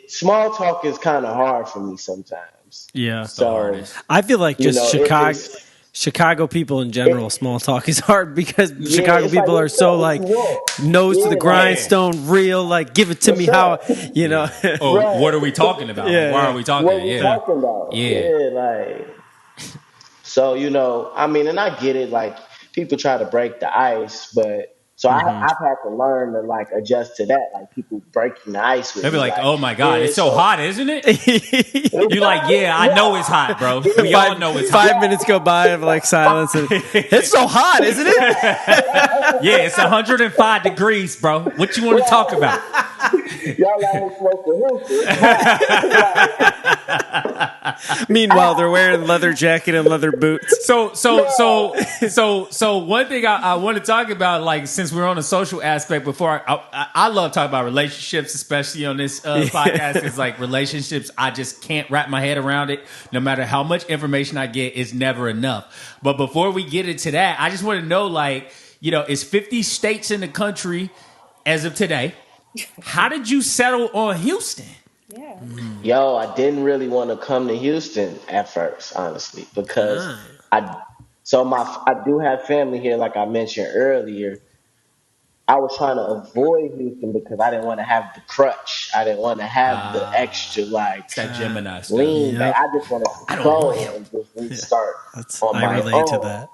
Small talk is kind of hard for me sometimes. sometimes. Yeah. It's the hardest. I feel like just it's Chicago people in general, small talk is hard because Chicago it's like, people are what's so up? like What you want? nose to the Yeah, grindstone, real, like give it to me what's how, up? you know. Oh, Right. what are we talking about? Yeah, Why yeah. are we talking? What we Yeah. talking about? Yeah. Like, so, I mean, and I get it, like, people try to break the ice, but so I've had to learn to like adjust to that, like people breaking the ice with They'll be me, like, like, oh my God, yeah, it's so so hot, isn't it? You like, yeah, I know it's hot, bro. We all know it's hot. 5 minutes go by of like silence and it's so hot, isn't it? Yeah, it's 105 degrees, bro. What you want to talk about? y'all let me smoke the Houston. Meanwhile, they're wearing leather jacket and leather boots. So one thing I want to talk about, like, since we're on a social aspect, before I love talking about relationships, especially on this podcast, because like relationships, I just can't wrap my head around it. No matter how much information I get, it's never enough. But before we get into that, I just want to know, like, it's 50 states in the country as of today. How did you settle on Houston? Yeah. Yo, I didn't really want to come to Houston at first, honestly, because I do have family here, like I mentioned earlier. I was trying to avoid Houston because I didn't want to have the crutch. I didn't want to have the extra like It's that Gemini stuff. lean back. Yep. I just wanted to I don't want go him. and just restart on I my relate to own. that.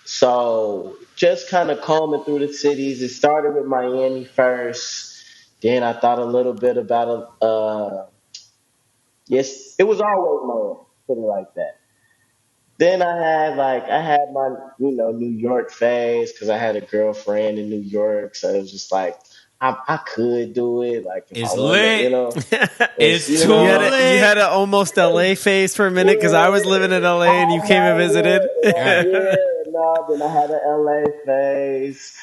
So just kind of combing through the cities. It started with Miami first. Then I thought a little bit about yes, it was always Miami, put it like that. Then I had my New York phase because I had a girlfriend in New York, so it was just like I could do it like if I It's wanted, lit. it's It's too You had lit. you had an almost LA phase for a minute because I was living in LA and you came and visited. Then I had an LA phase.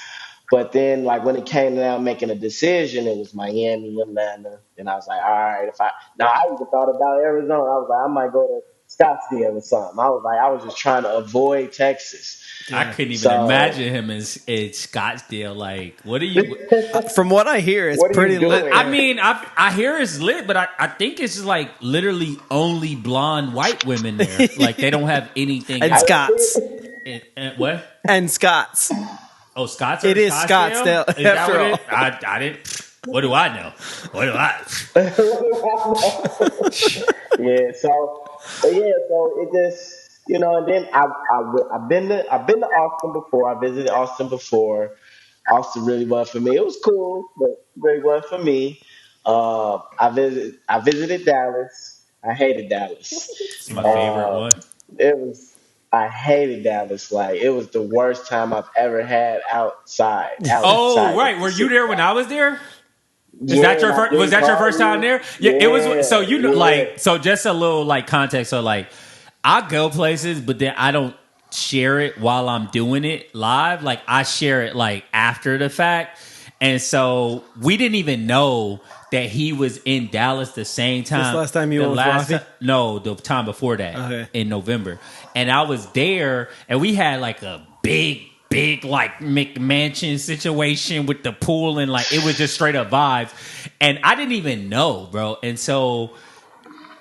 But then, like when it came down making a decision, it was Miami, Atlanta. And I was like, all right, I even thought about Arizona. I was like, I might go to Scottsdale or something. I was just trying to avoid Texas. I couldn't even So, imagine him in Scottsdale. Like, what are you? From what I hear, it's What are pretty you doing? lit. I mean, I hear it's lit, but I think it's just like literally only blonde white women there. Like they don't have anything. And else. Scots. What? And Scots. Oh, Scotts. It is Scottsdale, Is that after what all. it? I didn't. What do I know? What do I? yeah. So it just and then I've been to Austin before. I visited Austin before. Austin really wasn't for me. It was cool, but really wasn't for me. I visited Dallas. I hated Dallas. It's my favorite Uh, one. it was I hated Dallas. Like it was the worst time I've ever had Oh, outside of right. the Were you city. there when I was there? Is Yeah, that your and I first? Was didn't that your call first time you. there? Yeah, it was. So Yeah. so just a little like context. So like, I go places, but then I don't share it while I'm doing it live. Like I share it like after the fact, and so we didn't even know that he was in Dallas the same time. last time you the went with Rafi? No, the time before that, Okay. in November, and I was there, and we had like a big like McMansion situation with the pool, and like it was just straight up vibes, and I didn't even know, bro.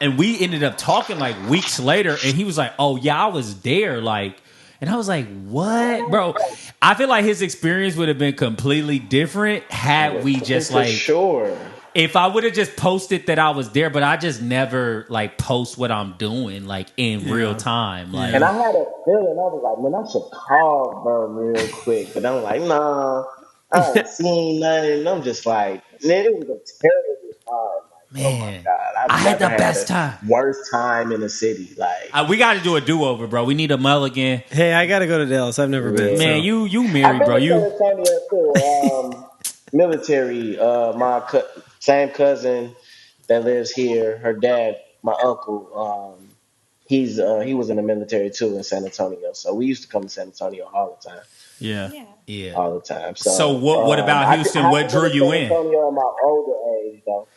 And we ended up talking like weeks later, and he was like, "Oh yeah, I was there." Like, and I was like, "What, bro?" I feel like his experience would have been completely different had we just For like, sure. if I would have just posted that I was there, but I just never like post what I'm doing like in real time, like. And I had a feeling, I was like, man, I should call bro real quick. But I'm like, nah, I ain't seen nothing. I'm just like, man, it was a terrible time. Like, oh my Man, God. I I've had never the had best a time. worst time in a city. Like, We got to do a do-over, bro. We need a mulligan. Hey, I gotta go to Dallas. I've never been. Yeah. Man, So. you I've married, been bro. to San You Antonio too. Military, same cousin that lives here, her dad, my uncle, he was in the military too in San Antonio. So we used to come to San Antonio all the time. Yeah. Yeah. yeah. All the time. So So what about I Houston? What haven't been drew to you San in? Antonio in my older age though.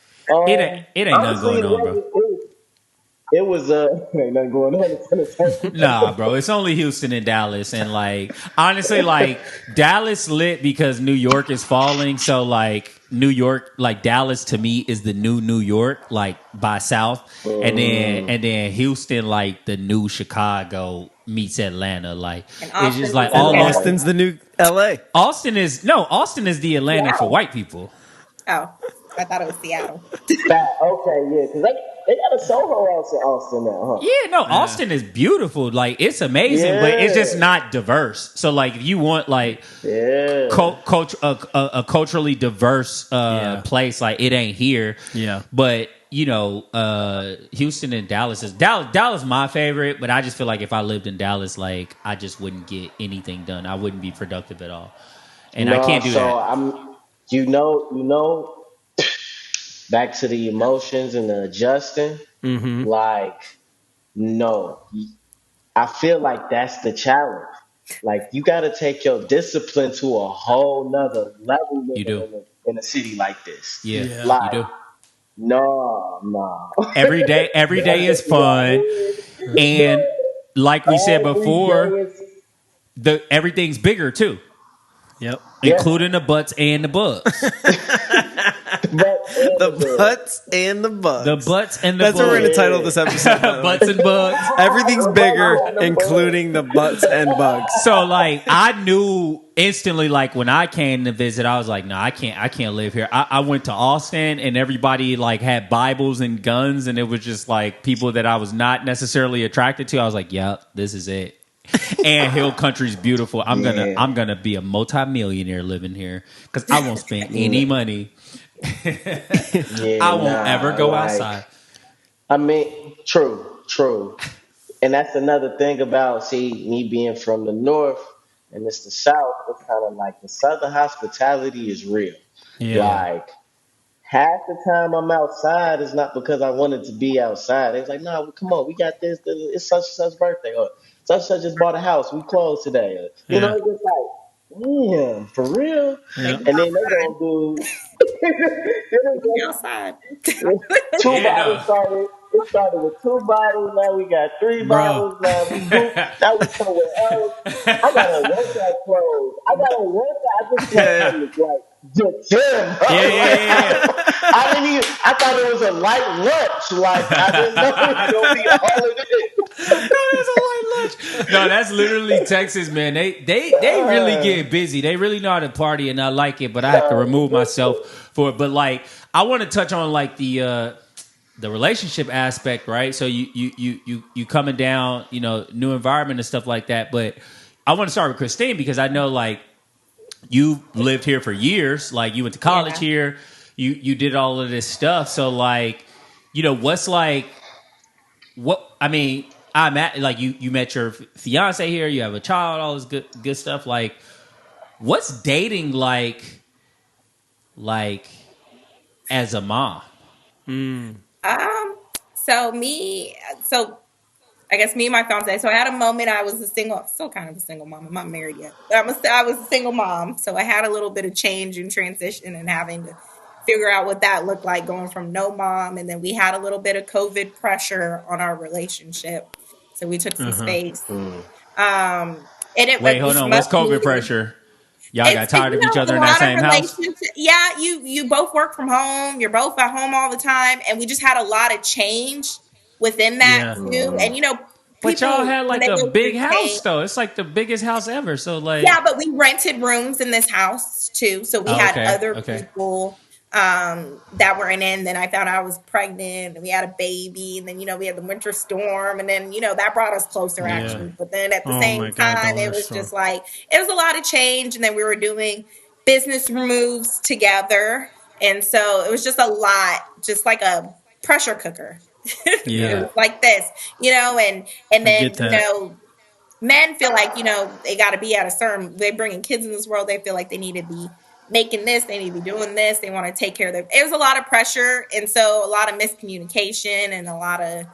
It ain't nothing Honestly, going on, bro. it was ain't nothing going on. It's in a circle. Nah, bro, it's only Houston and Dallas, and like honestly, like Dallas lit because New York is falling. So like New York, like Dallas to me is the new New York, like by South, and then Houston like the new Chicago meets Atlanta. Like And it's just Austin like is And all Seattle. Austin's the new LA. Austin is the Atlanta for Seattle. white people. Oh, I thought it was Seattle. Fat. Okay, yeah, because they got a Soho house in Austin now, huh? Yeah, no, Austin is beautiful. Like it's amazing, but it's just Yeah. not diverse. So like if you want like Yeah. a culturally diverse place, like it ain't here. Yeah. But you know, Houston and Dallas is Dallas my favorite, but I just feel like if I lived in Dallas, like I just wouldn't get anything done. I wouldn't be productive at all. And I No, can't do so that. you know, back to the emotions and the adjusting. Like, no, I feel like that's the challenge. Like, you got to take your discipline to a whole nother level You do. in a city like this. Yeah, Yeah. you Like, do. no. Every day is fun. And like we said Every before, day is, everything's bigger too. Yep. yeah, Including the butts and the bugs. but and The the butts and the bugs. The butts and the That's what we're going to bugs. title this episode. by the way. Butts and bugs. Everything's bigger, and the bugs. including the butts and bugs. So like I knew instantly, like when I came to visit, I was like, no, I can't live here. I went to Austin and everybody like had Bibles and guns, and it was just like people that I was not necessarily attracted to. I was like, yep, this is it. And Hill Country's beautiful. I'm gonna be a multimillionaire living here because I won't spend any money. Yeah, I won't ever go like, outside. I mean, true. And that's another thing about, see, me being from the north and it's the south, it's kind of like the southern hospitality is real. Yeah. Like, half the time I'm outside is not because I wanted to be outside. It's like, no, come on, we got this. It's such and such birthday. Or such and such just bought a house. We closed today. Or, you know, Yeah. it's just like, damn, for real? Yeah. And then they gonna do. then they Outside. Two Yeah, bottles no. started. It started with 2 bottles. Now we got 3 bottles. Now we now we somewhere else. I got on workout clothes. I got on workout. I just came Yeah. from the gym. Yeah. I didn't even. I thought it was a light lunch. Like I didn't know it was gonna be all of it. No, that's literally Texas, man. They really get busy. They really know how to party, and I like it. But I have to remove myself for it. But like, I want to touch on like the relationship aspect, right? So you coming down, you know, new environment and stuff like that. But I want to start with Christine because I know like you lived here for years. Like you went to college here. You did all of this stuff. So like, you know, what's like what I mean. I'm at like you met your fiance here. You have a child. All this good stuff. Like, what's dating like as a mom? So I guess me and my fiance. So I had a moment. I was still kind of a single mom. I'm not married yet, but I was a single mom. So I had a little bit of change and transition and having to figure out what that looked like going from no mom. And then we had a little bit of COVID pressure on our relationship. So we took some space. And it Wait, hold was on. much What's COVID needed. pressure? Y'all got tired of each other a in that lot same of house? relationships- Yeah, you both work from home. You're both at home all the time, and we just had a lot of change within that too. And But y'all had when like they a go big through house change- though. It's like the biggest house ever. So like, Yeah, but we rented rooms in this house too, so we had other people that were in it. And then I found out I was pregnant, and we had a baby, and then we had the winter storm, and then that brought us closer actually. But then at the same time, it was just like it was a lot of change, and then we were doing business moves together, and so it was just a lot, just like a pressure cooker. It was like this, and then men feel like they got to be at a certain. They bringing kids in this world. They feel like they need to be making this. They need to be doing this. They want to take care of their. It was a lot of pressure, and so a lot of miscommunication and a lot of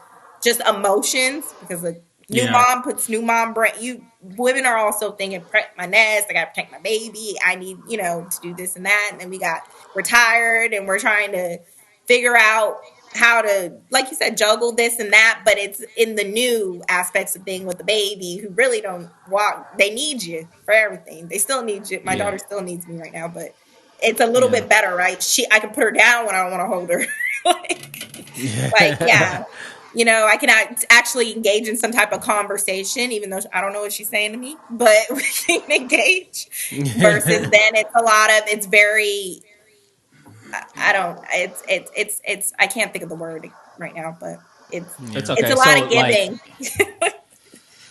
just emotions because the new mom puts new mom brain. You women are also thinking, protect my nest. I got to protect my baby. I need to do this and that. And then we got retired, and we're trying to figure out how to, like you said, juggle this and that, but it's in the new aspects of being with the baby who really don't walk. They need you for everything. They still need you. My Yeah. daughter still needs me right now, but it's a little bit better, right? I can put her down when I don't want to hold her. Yeah. You know, I can actually engage in some type of conversation, even though I don't know what she's saying to me, but we can engage. Versus then it's very, I don't, it's, I can't think of the word right now, but it's okay. a lot So of giving.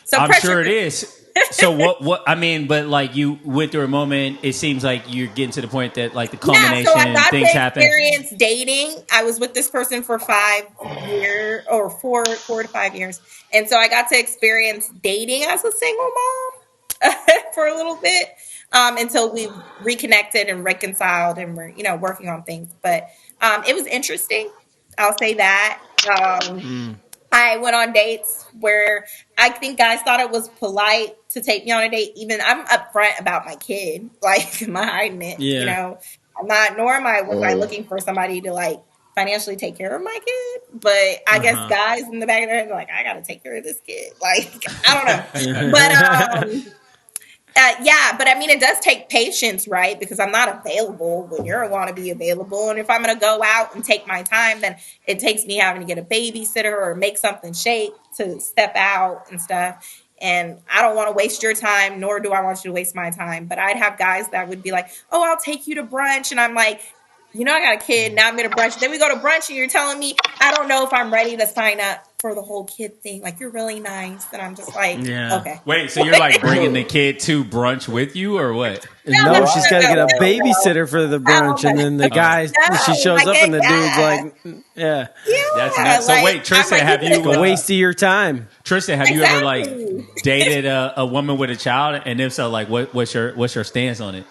So I'm pressure. sure it is. So what I mean, but like you went through a moment, it seems like you're getting to the point that like the culmination, So I got things to happen. experience dating. I was with this person for 5 years or 4 to 5 years. And so I got to experience dating as a single mom for a little bit until we reconnected and reconciled and we're, working on things. But it was interesting. I'll say that. I went on dates where I think guys thought it was polite to take me on a date. Even I'm upfront about my kid, like, am I hiding it? I'm not, nor was I looking for somebody to like financially take care of my kid. But I guess guys in the back of their head are like, I got to take care of this kid. Like, I don't know. But yeah, but I mean, it does take patience, right? Because I'm not available when you're going to be available. And if I'm going to go out and take my time, then it takes me having to get a babysitter or make something shake to step out and stuff. And I don't want to waste your time, nor do I want you to waste my time. But I'd have guys that would be like, oh, I'll take you to brunch. And I'm like, I got a kid. Now I'm at a brunch. Then we go to brunch and you're telling me, I don't know if I'm ready to sign up for the whole kid thing. Like, you're really nice. And I'm just like, okay. Wait, so you're like bringing the kid to brunch with you or what? No, she's got to get a babysitter for the brunch. And then the guy, she shows up and the dude's like, yeah. That's nuts. So wait, Tristen, have you... a waste of your time. Tristen, have you ever like dated a woman with a child? And if so, like what's your stance on it?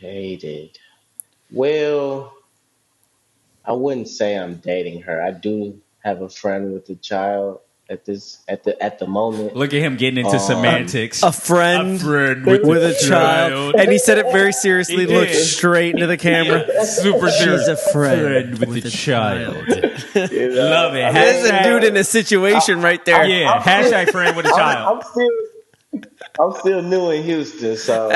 Dated. Well, I wouldn't say I'm dating her. I do have a friend with a child at the moment. Look at him getting into semantics. A friend with a child. And he said it very seriously, looked straight into the camera. Super serious. She's a friend with a child. Love it. There's a dude in a situation right there. Yeah, hashtag friend with a child. I'm still new in Houston, so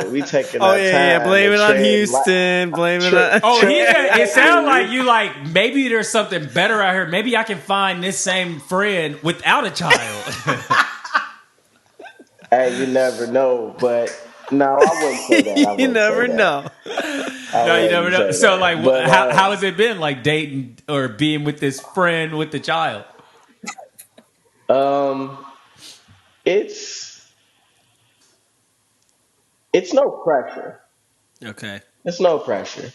we taking our time. Yeah. Blame it on Houston. Blame it on. It sounds like you like maybe there's something better out here. Maybe I can find this same friend without a child. Hey, you never know, but no, I wouldn't say that. You never know. No, you never know. So, like, how has it been, like, dating or being with this friend with the child? It's no pressure. Okay. It's no pressure.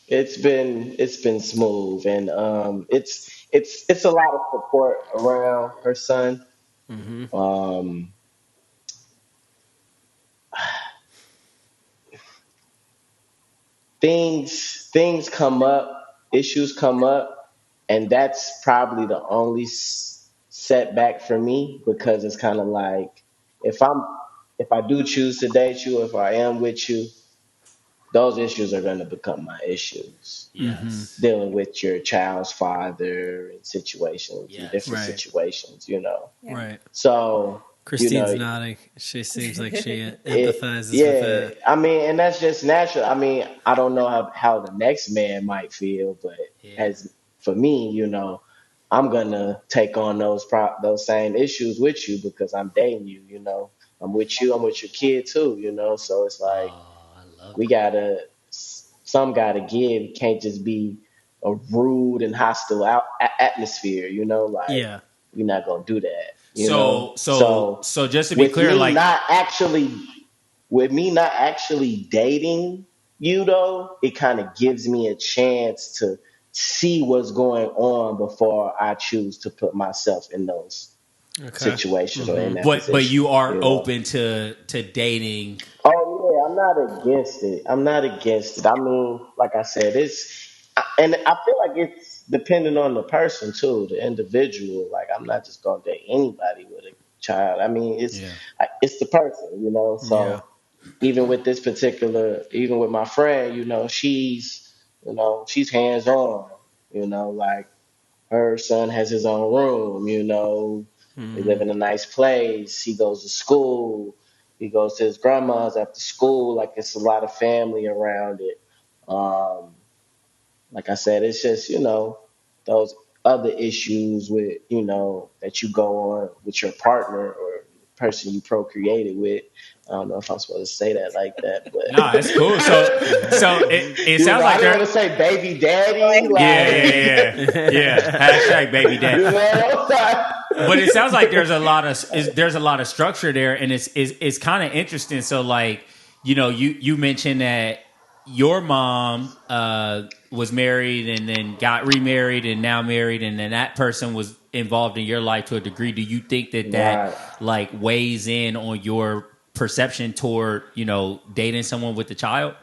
It's been smooth, and it's a lot of support around her son. Things come up, issues come up, and that's probably the only setback for me, because it's kind of like if I do choose to date you, if I am with you, those issues are going to become my issues. Yes. Dealing with your child's father and situations, and different situations, Right. So Christine's nodding. She seems like she empathizes with that. I mean, and that's just natural. I mean, I don't know how the next man might feel, but as for me, I'm gonna take on those same issues with you, because I'm dating you. I'm with you. I'm with your kid too. So it's like some gotta give. It can't just be a rude and hostile atmosphere. We're not gonna do that. So just to be clear, with me not actually dating you, though, it kind of gives me a chance to see what's going on before I choose to put myself in those situations or in that position. But you are open to dating. Oh yeah, I'm not against it. I mean, like I said, and I feel like it's dependent on the person too, the individual. Like, I'm not just gonna date anybody with a child. I mean, it's the person. So even with my friend, she's She's hands on. Like her son has his own room. They live in a nice place. He goes to school. He goes to his grandma's after school. Like it's a lot of family around it. Um, like I said, it's just, those other issues with, that you go on with your partner or the person you procreated with. I don't know if I'm supposed to say that like that, but Nah, it's cool. So it sounds I like didn't want there. to say baby daddy, Yeah, like, Hashtag baby dad. you know, But it sounds like there's a lot of structure there, and it's kind of interesting. So like, you mentioned that your mom was married and then got remarried and now married, and then that person was involved in your life to a degree. Do you think that right. like weighs in on your perception toward dating someone with a child?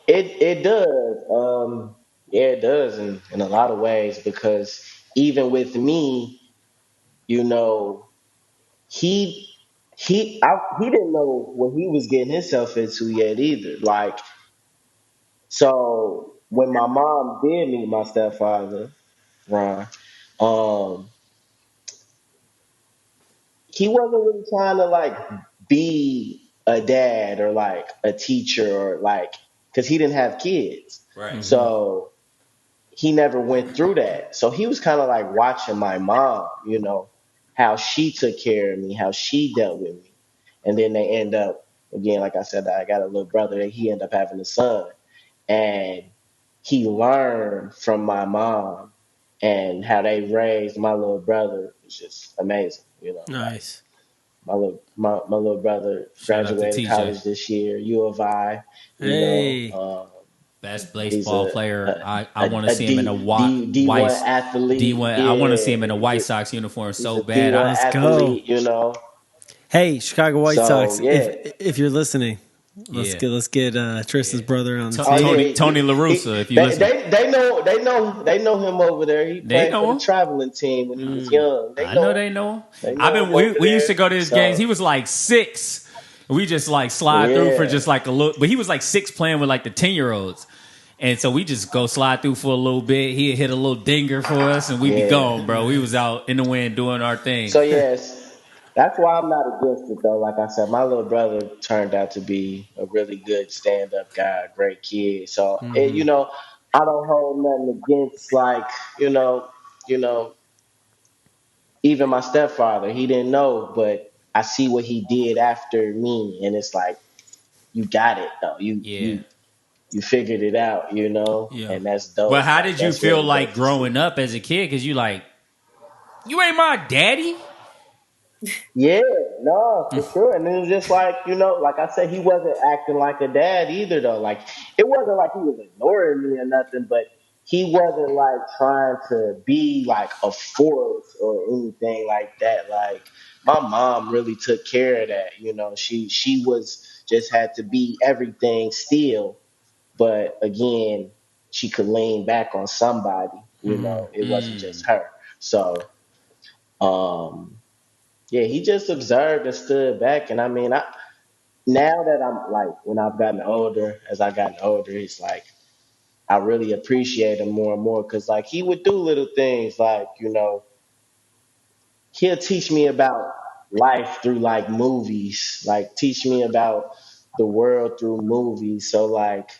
It does. Yeah, it does in a lot of ways because even with me, you know, he he didn't know what he was getting himself into yet either. Like, so when my mom did meet my stepfather, Ron, um, he wasn't really trying to like be a dad or like a teacher or like because he didn't have kids. Right. So he never went through that. So he was kind of like watching my mom, how she took care of me, how she dealt with me. And then they end up, again, like I said, I got a little brother and he ended up having a son. And he learned from my mom and how they raised my little brother was just amazing, like Nice. my little brother Shout out to graduated TJ. college this year, U of I, Hey. Best he's baseball player. I want to a see him in a D1 D1. athlete. I want to see Yeah, him in a White Sox uniform he's so a bad. D1 Let's go. athlete. Hey, Chicago White So Sox, yeah. if you're listening, Yeah. let's get Tristan's brother on the Oh team. yeah, Tony LaRussa, if you they, listen. they know him over there. He They played for know the him. traveling team when he was young. They I know know him. they know him. They know him over We used to there. go to his games. He So was like 6. We just like slide through for yeah, just like a look. But he was like 6 playing with like the 10-year-olds. And so we just go slide through for a little bit. He'd hit a little dinger for us and we'd be yeah. gone, bro. We was out in the wind doing our thing. So yes, that's why I'm not against it though. Like I said, my little brother turned out to be a really good stand-up guy, great kid. So I don't hold nothing against like you know, you know, even my stepfather. He didn't know, but I see what he did after me, and it's like you got it though. Yeah. You figured it out, Yeah. and that's But dope. how Like did you that's feel really like dope to see. growing up as a kid? Because you like, you ain't my daddy? Yeah, no, for sure. And it was just like, like I said, he wasn't acting like a dad either, though. Like, it wasn't like he was ignoring me or nothing, but he wasn't like trying to be like a force or anything like that. Like, my mom really took care of that. She was just had to be everything still, but again, she could lean back on somebody. It wasn't just her. So, um, yeah, he just observed and stood back. And I mean, now that I'm like, when I've gotten older, as I gotten older, it's like I really appreciate him more and more because like he would do little things like, he'll teach me about life through like movies, like teach me about the world through movies. So like,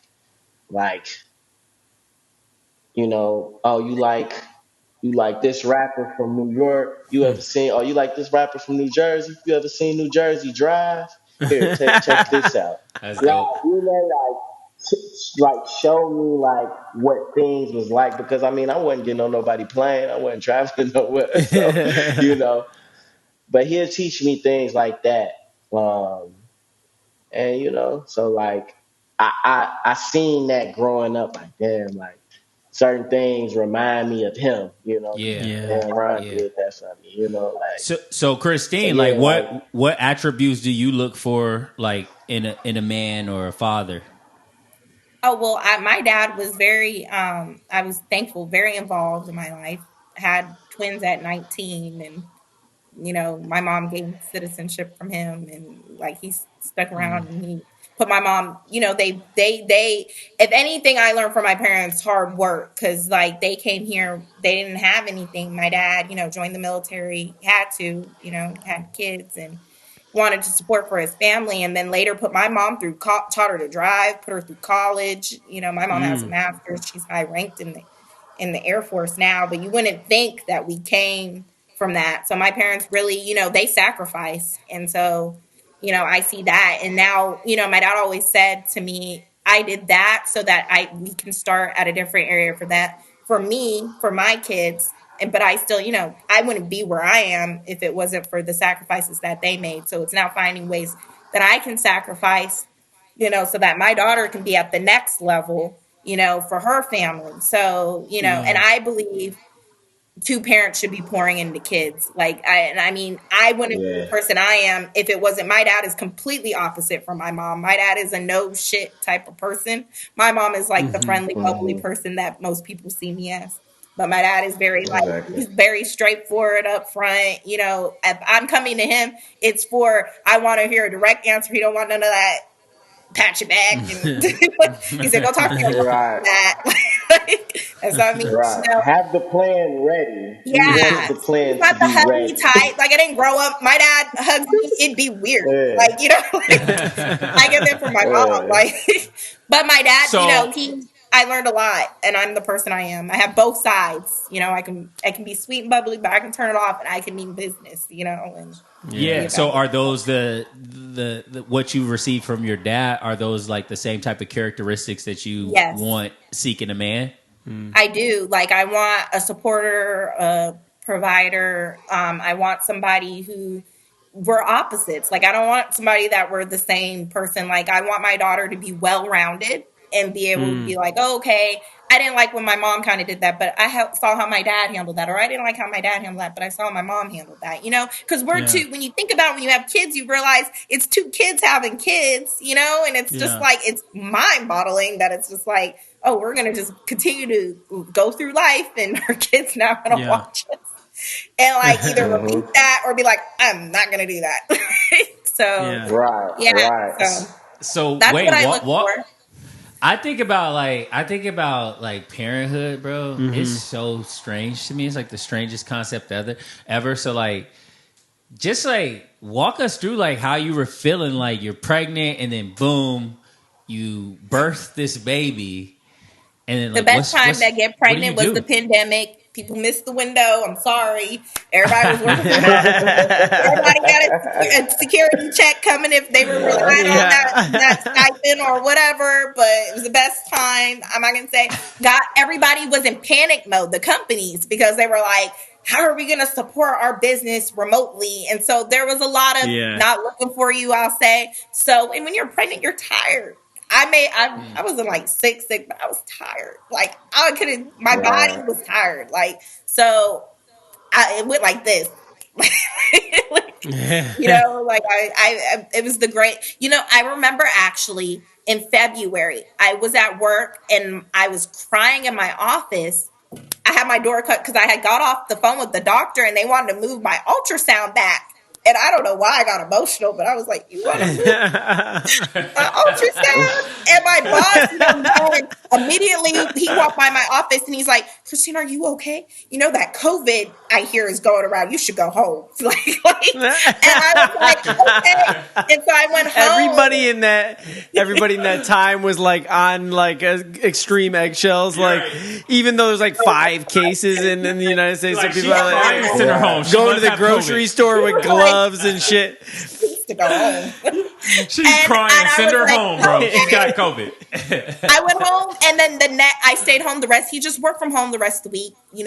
oh, you like this rapper from New York. You ever seen? Oh, you like this rapper from New Jersey? You ever seen New Jersey Drive? Here, check this out. That's Like dope. like show me like what things was like because I mean I wasn't getting on nobody plane. I wasn't traveling nowhere. So but he'll teach me things like that. Um, and so like I seen that growing up. Like damn, like certain things remind me of him, Yeah. Yeah. and Ron Yeah. did that for me, like So so Christine, like yeah, like what attributes do you look for like in a man or a father? Oh well, my dad was very. I was thankful, very involved in my life. Had twins at 19, and my mom gained citizenship from him, and like he stuck around and he put my mom, if anything, I learned from my parents hard work, because like they came here, they didn't have anything. My dad, joined the military, had to, had kids and wanted to support for his family, and then later put my mom through, taught her to drive, put her through college. My mom has a master's. She's high ranked in the Air Force now, but you wouldn't think that we came from that. So my parents really, they sacrificed. And so, I see that. And now, my dad always said to me, I did that so that we can start at a different area for that, for me, for my kids. But I still, I wouldn't be where I am if it wasn't for the sacrifices that they made. So it's now finding ways that I can sacrifice, so that my daughter can be at the next level, for her family. So, and I believe two parents should be pouring into kids. I wouldn't be the person I am if it wasn't. My dad is completely opposite from my mom. My dad is a no shit type of person. My mom is like the friendly, bubbly person that most people see me as. But my dad is very he's very straightforward up front. If I'm coming to him, it's for, I want to hear a direct answer. He don't want none of that pat your back. And he said, go talk to your mom. That's what I mean. Have the plan ready. Yeah. He wants the plan He's not to the be huggy ready. type. Like, I didn't grow up. My dad hugs me. It'd be weird. I get that from my mom. But my dad, I learned a lot, and I'm the person I am. I have both sides. I can be sweet and bubbly, but I can turn it off, and I can mean business. And So are those the what you received from your dad? Are those like the same type of characteristics that you want seeking a man? I do. Like, I want a supporter, a provider. I want somebody who, we're opposites. Like, I don't want somebody that we're the same person. Like, I want my daughter to be well-rounded and be able to be like, oh, okay, I didn't like when my mom kind of did that, but I saw how my dad handled that. Or I didn't like how my dad handled that, but I saw my mom handled that, because we're two, when you think about when you have kids, you realize it's two kids having kids, and it's just like, it's mind-boggling that it's just like, oh, we're going to just continue to go through life and our kids now going to watch us. And like either repeat that or be like, I'm not going to do that. So, So that's wait, what I look for. I think about like parenthood, bro. It's so strange to me. It's like the strangest concept ever. So like, just like walk us through like how you were feeling, like you're pregnant and then boom, you birth this baby. And then, like, the best time to get pregnant was the pandemic. People missed the window. I'm sorry. Everybody was working from home. Everybody got a security check coming if they were relying on that stipend or whatever. But it was the best time. I'm not going to say. Everybody was in panic mode, the companies, because they were like, how are we going to support our business remotely? And so there was a lot of not looking for you, I'll say. So, and when you're pregnant, you're tired. I wasn't like sick, but I was tired. Like, I couldn't, my body was tired. Like, so it went like this. It was the great, I remember actually in February, I was at work and I was crying in my office. I had my door cut because I had got off the phone with the doctor and they wanted to move my ultrasound back. And I don't know why I got emotional, but I was like, you want to move ultrasound? And my boss, immediately he walked by my office and he's like, Christine, are you okay? That COVID I hear is going around. You should go home. And I was like, okay. And so I went home. Everybody in that time was like on like extreme eggshells. Like, even though there's like 5 cases in the United States, so people are like going to the grocery store with gloves and shit. To go home. She's crying. Send her home, bro. She's got COVID. I went home, and then I stayed home the rest. He just worked from home the rest of the week. You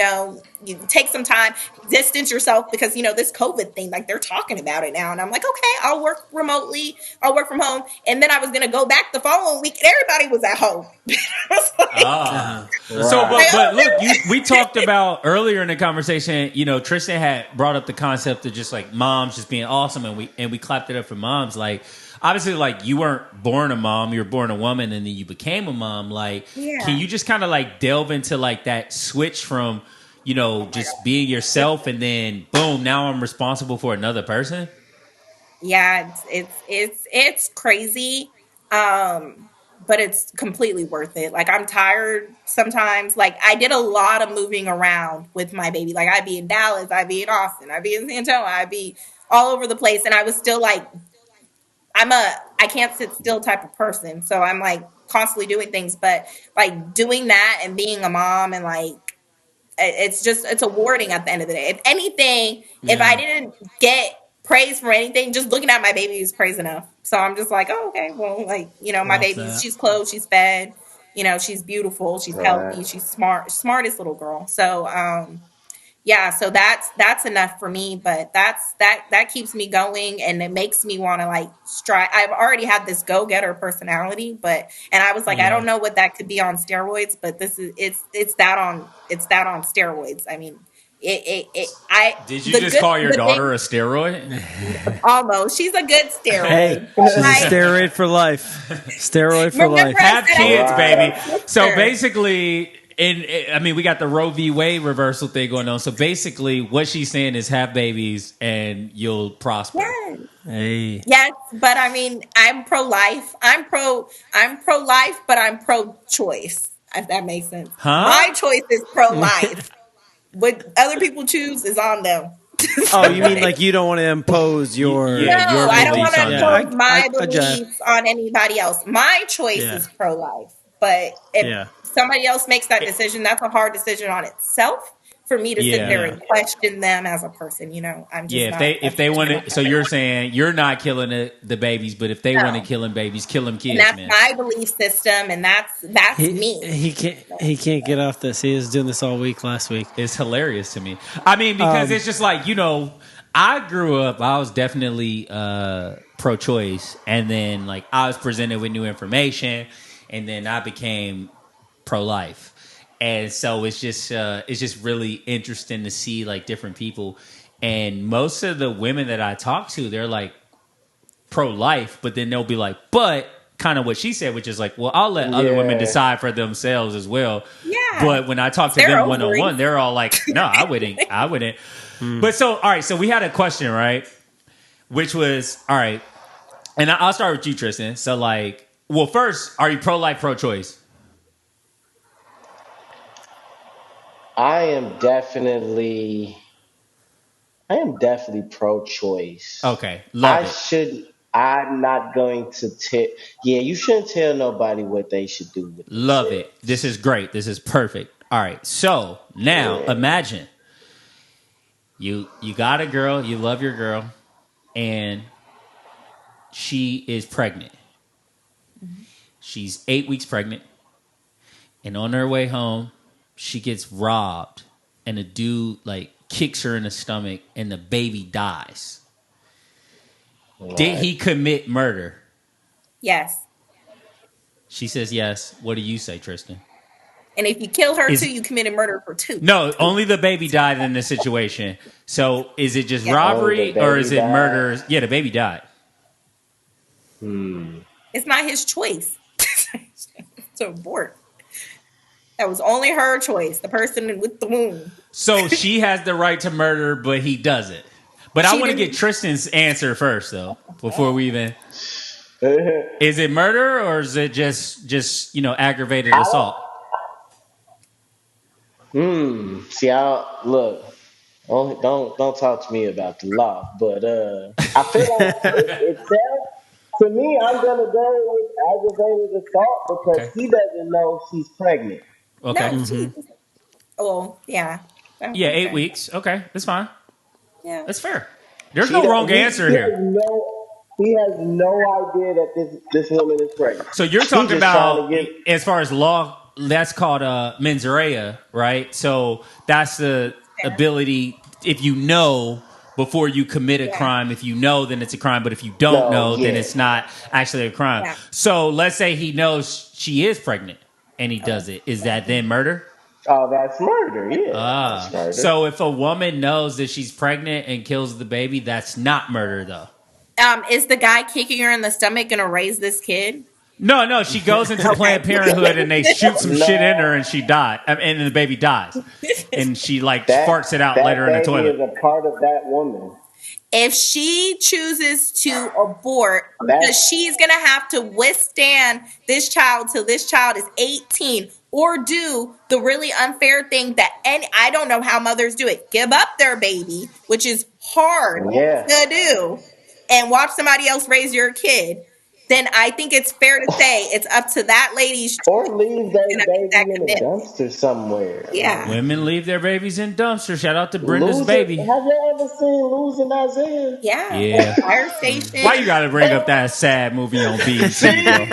take some time, distance yourself, because this COVID thing, like, they're talking about it now. And I'm like, okay, I'll work remotely. I'll work from home. And then I was going to go back the following week, and everybody was at home. But look, we talked about earlier in the conversation, Tristen had brought up the concept of just like moms just being awesome, and we clapped it up for moms. Like, obviously, like, you weren't born a mom, you were born a woman, and then you became a mom. Like, can you just kind of like delve into like that switch from, just being yourself, and then boom, now I'm responsible for another person? Yeah, it's crazy. But it's completely worth it. Like, I'm tired sometimes. Like, I did a lot of moving around with my baby. Like, I'd be in Dallas, I'd be in Austin, I'd be in San Antonio, I'd be all over the place. And I was still like, I can't sit still type of person. So I'm like constantly doing things. But like doing that and being a mom and like, it's awarding at the end of the day. If anything, if I didn't get praise for anything, just looking at my baby is praise enough. So I'm just like, oh, okay, well, like, my baby, she's clothed, she's fed, she's beautiful, she's healthy, she's smart, smartest little girl. So yeah, so that's enough for me, but that keeps me going, and it makes me want to like strive. I've already had this go-getter personality, and I was like, I don't know what that could be on steroids, but this is it's that on steroids. I mean, did you just call your daughter a steroid? Almost. She's a good steroid. Hey, she's a steroid for life. Steroid for life. Have kids, baby. So basically, we got the Roe v. Wade reversal thing going on. So basically, what she's saying is have babies and you'll prosper. Yes. Hey. Yes, but I mean, I'm pro-life. I'm pro-life, but I'm pro-choice. If that makes sense. Huh? My choice is pro-life. What other people choose is on them. Oh, you mean like you don't want to impose your? No, I don't want to impose my I beliefs on anybody else. My choice is pro-life, but if somebody else makes that decision, that's a hard decision on itself for me to sit there and question them as a person. I'm just if they want to. So you're saying you're not killing the babies, but if they want to kill them babies, kill them kids. And that's my belief system, and that's me. He can't get off this. He was doing this all week last week. It's hilarious to me. I mean, because it's just like I grew up. I was definitely pro-choice, and then like I was presented with new information, and then I became pro-life. And so it's just really interesting to see like different people, and most of the women that I talk to, they're like pro-life, but then they'll be like, but kind of what she said, which is like, well, I'll let other women decide for themselves as well. Yeah. But when I talk to them one-on-one, they're all like, no, I wouldn't. But so, all right, so we had a question, right? Which was, all right, and I'll start with you, Tristen. So like, well, first, are you pro-life, pro-choice? I am definitely pro-choice. Okay, I'm not going to tell. Yeah, you shouldn't tell nobody what they should do. Love it. This is great. This is perfect. All right. So now imagine you got a girl, you love your girl, and she is pregnant. She's 8 weeks pregnant, and on her way home, she gets robbed, and a dude like kicks her in the stomach, and the baby dies. Right. Did he commit murder? Yes. She says yes. What do you say, Tristen? And if you kill her too, you committed murder for two. No, only the baby died in this situation. So is it just robbery or is it murder? Yeah, the baby died. It's not his choice to abort. That was only her choice, the person with the womb. So she has the right to murder, but he doesn't. But I want to get Tristan's answer first, though, before we even... Is it murder or is it just aggravated assault? See, look, don't talk to me about the law, but I feel like it's to me, I'm gonna go with aggravated assault because he doesn't know she's pregnant. Okay. No, yeah. Yeah, 8 weeks. Okay, that's fine. Yeah, that's fair. There's no wrong answer here. He has no idea that this woman is pregnant. So you're talking about, as far as law, that's called mens rea, right? So that's the ability, if you know before you commit a crime, if you know, then it's a crime. But if you don't know, then it's not actually a crime. Yeah. So let's say he knows she is pregnant and he does it. Is that then murder? Oh, that's murder, yeah. That's murder. So if a woman knows that she's pregnant and kills the baby, that's not murder, though. Is the guy kicking her in the stomach going to raise this kid? No. She goes into Planned Parenthood and they shoot some shit in her and she died. And the baby dies. And she farts it out later in the toilet. That baby is a part of that woman. If she chooses to abort, because That's she's going to have to withstand this child till this child is 18, or do the really unfair thing that I don't know how mothers do it, give up their baby, which is hard yeah. to do, and watch somebody else raise your kid, then I think it's fair to say it's up to that lady's choice Or if leave she's their going to make that baby in a commitment. dumpster somewhere. Yeah. Like Women leave their babies in dumpsters. Shout out to Brenda's losing. baby. Have you ever seen Losing Isaiah? Yeah. Yeah. Or fire Why you station. gotta bring up that sad movie on BET, See, bro?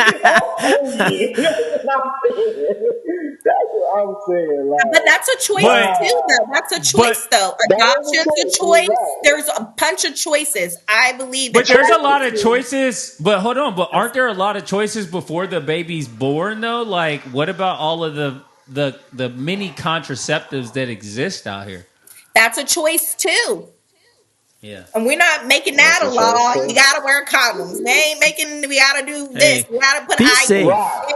That's what I'm saying. But Like, that's a choice But too, though. That's a but choice, though. that is a Adoption's a choice. You're choice. right. There's a bunch of choices. I believe that but there's a choice lot of is- choices. But hold on, but aren't there a lot of choices before the baby's born though? Like, what about all of the many contraceptives that exist out here? That's a choice too. Yeah. And we're not making that That's a a choice, law. too. You gotta wear condoms. They ain't making we gotta do this. Hey, We gotta put be IUDs safe.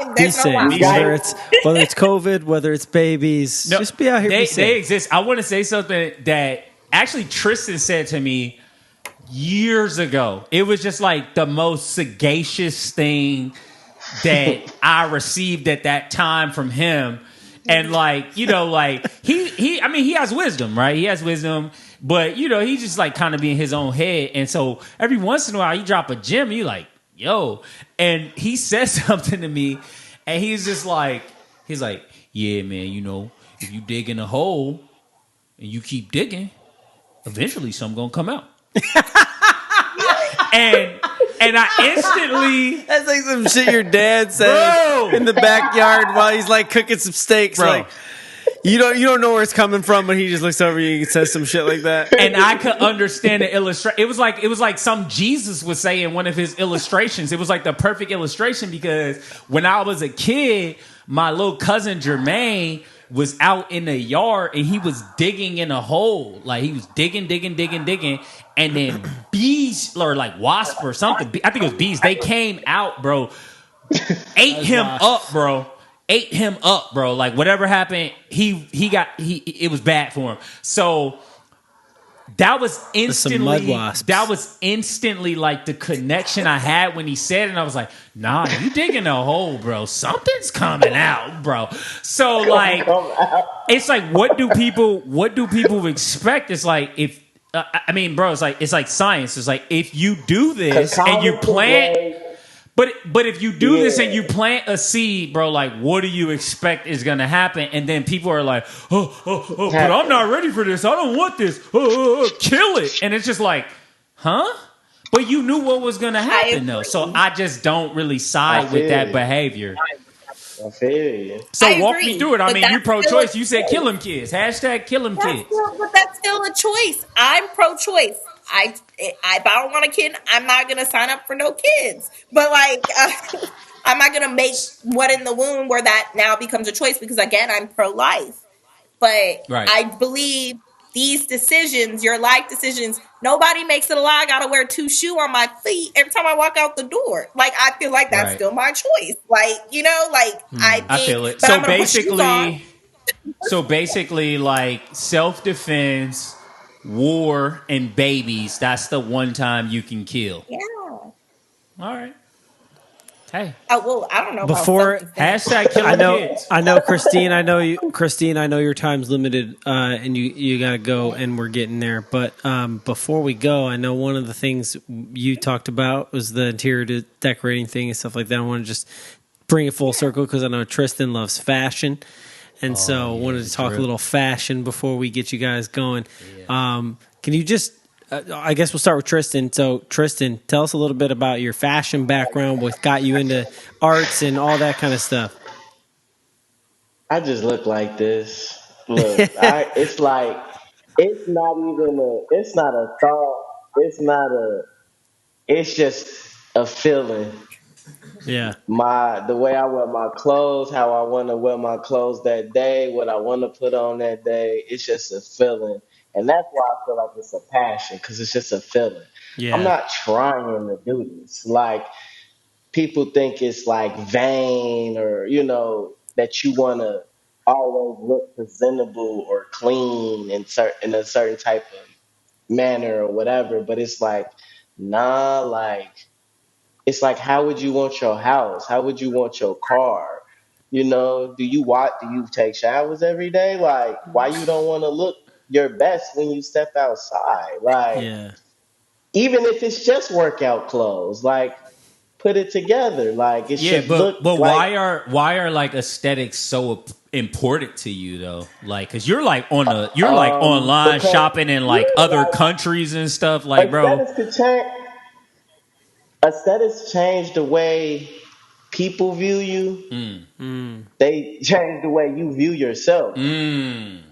in. Be There's no safe. law. Be safe. Whether it's COVID, whether it's babies, No, just be out here. They Be safe. they exist. I want to say something that actually Tristen said to me years ago. It was just like the most sagacious thing that I received at that time from him. And like, like he I mean, he has wisdom, right? He has wisdom, but he's just like kind of be in his own head. And so every once in a while you drop a gem, you like, yo. And he said something to me, and he's like, yeah, man, if you dig in a hole and you keep digging, eventually something gonna come out. and I instantly, That's like some shit your dad says Bro. in the backyard while he's like cooking some steaks. Bro. Like you don't know where it's coming from, but he just looks over you and says some shit like that. and I could understand the illustration. It was like some Jesus would say in one of his illustrations. It was like the perfect illustration because when I was a kid, my little cousin Jermaine was out in the yard and he was digging in a hole. Like he was digging, and then bees or like wasp or something. I think it was bees. They came out, bro. Ate him up, bro. Ate him up, bro. Like whatever happened, it was bad for him. So that was mud wasps. instantly like the connection I had when he said it. And I was like, nah, you digging a hole, bro. Something's coming out, bro. So like, it's like, what do people expect? It's like, if, I mean, bro, it's like science. It's like, if you do this and you plant, but if you do this and you plant a seed, bro, like what do you expect is gonna happen? And then people are like, but I'm not ready for this. I don't want this. Kill it. And it's just like, huh? But you knew what was gonna happen though. So I just don't really side with that behavior. I feel you. So I walk agree, me through it. I but mean, that's you still pro-choice. a You said choice. kill them kids. Hashtag kill them kids. But that's still a choice. I'm pro-choice. If I don't want a kid, I'm not gonna sign up for no kids. But like, I'm not gonna make what in the womb where that now becomes a choice because again, I'm pro-life. But Right. I believe these decisions, your life decisions, nobody makes it a lie. I gotta wear 2 shoes on my feet every time I walk out the door. Like I feel like that's Right. still my choice. Like I think, I feel it. but So I'm gonna put shoes on. basically, like self-defense, war, and babies. That's the one time you can kill. Yeah. All right. Hey, Oh, well, I don't know Before- about self-defense. hashtag kill I them know, kids. I know, Christine. I know your time's limited, and you got to go, and we're getting there. But before we go, I know one of the things you talked about was the interior decorating thing and stuff like that. I want to just bring it full circle because I know Tristen loves fashion, and so wanted to talk a little fashion before we get you guys going. Can you just? I guess we'll start with Tristen. So, Tristen, tell us a little bit about your fashion background, what got you into arts and all that kind of stuff. I just look like this. Look, it's like it's not even it's not a thought. It's just a feeling. Yeah. The way I wear my clothes, how I want to wear my clothes that day, what I want to put on that day. It's just a feeling, and that's why I feel like it's a passion because it's just a feeling. Yeah. I'm not trying to do this. Like people think it's like vain or that you want to always look presentable or clean in a certain type of manner or whatever, but it's like, nah, like, it's like, how would you want your house? How would you want your car? You know, do you take showers every day? Like, why you don't want to look your best when you step outside? Like, Yeah. even if it's just workout clothes, like, put it together. Like, it Yeah, should look but like, why are like aesthetics so important to you though? Like, cause you're like online because, shopping in yeah, like other like, countries and stuff. Like, bro, aesthetics could change. Aesthetics change the way people view you. They change the way you view yourself.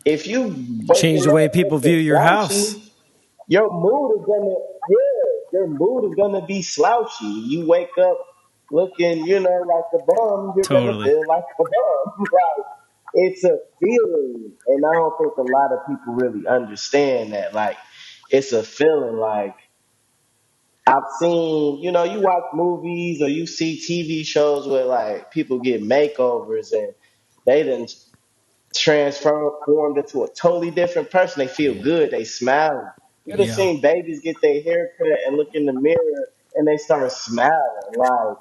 If you Change waking the way up people view looking your house. slouchy, your mood is gonna, yeah, your mood is gonna be slouchy. You wake up looking, like a bum, you're gonna Totally. feel like a bum. Like, it's a feeling, and I don't think a lot of people really understand that. Like, it's a feeling. Like, I've seen, you watch movies or you see TV shows where like people get makeovers and they done transformed into a totally different person. They feel yeah, good. They smile. You'd have Yeah. seen babies get their hair cut and look in the mirror and they start smiling. Like,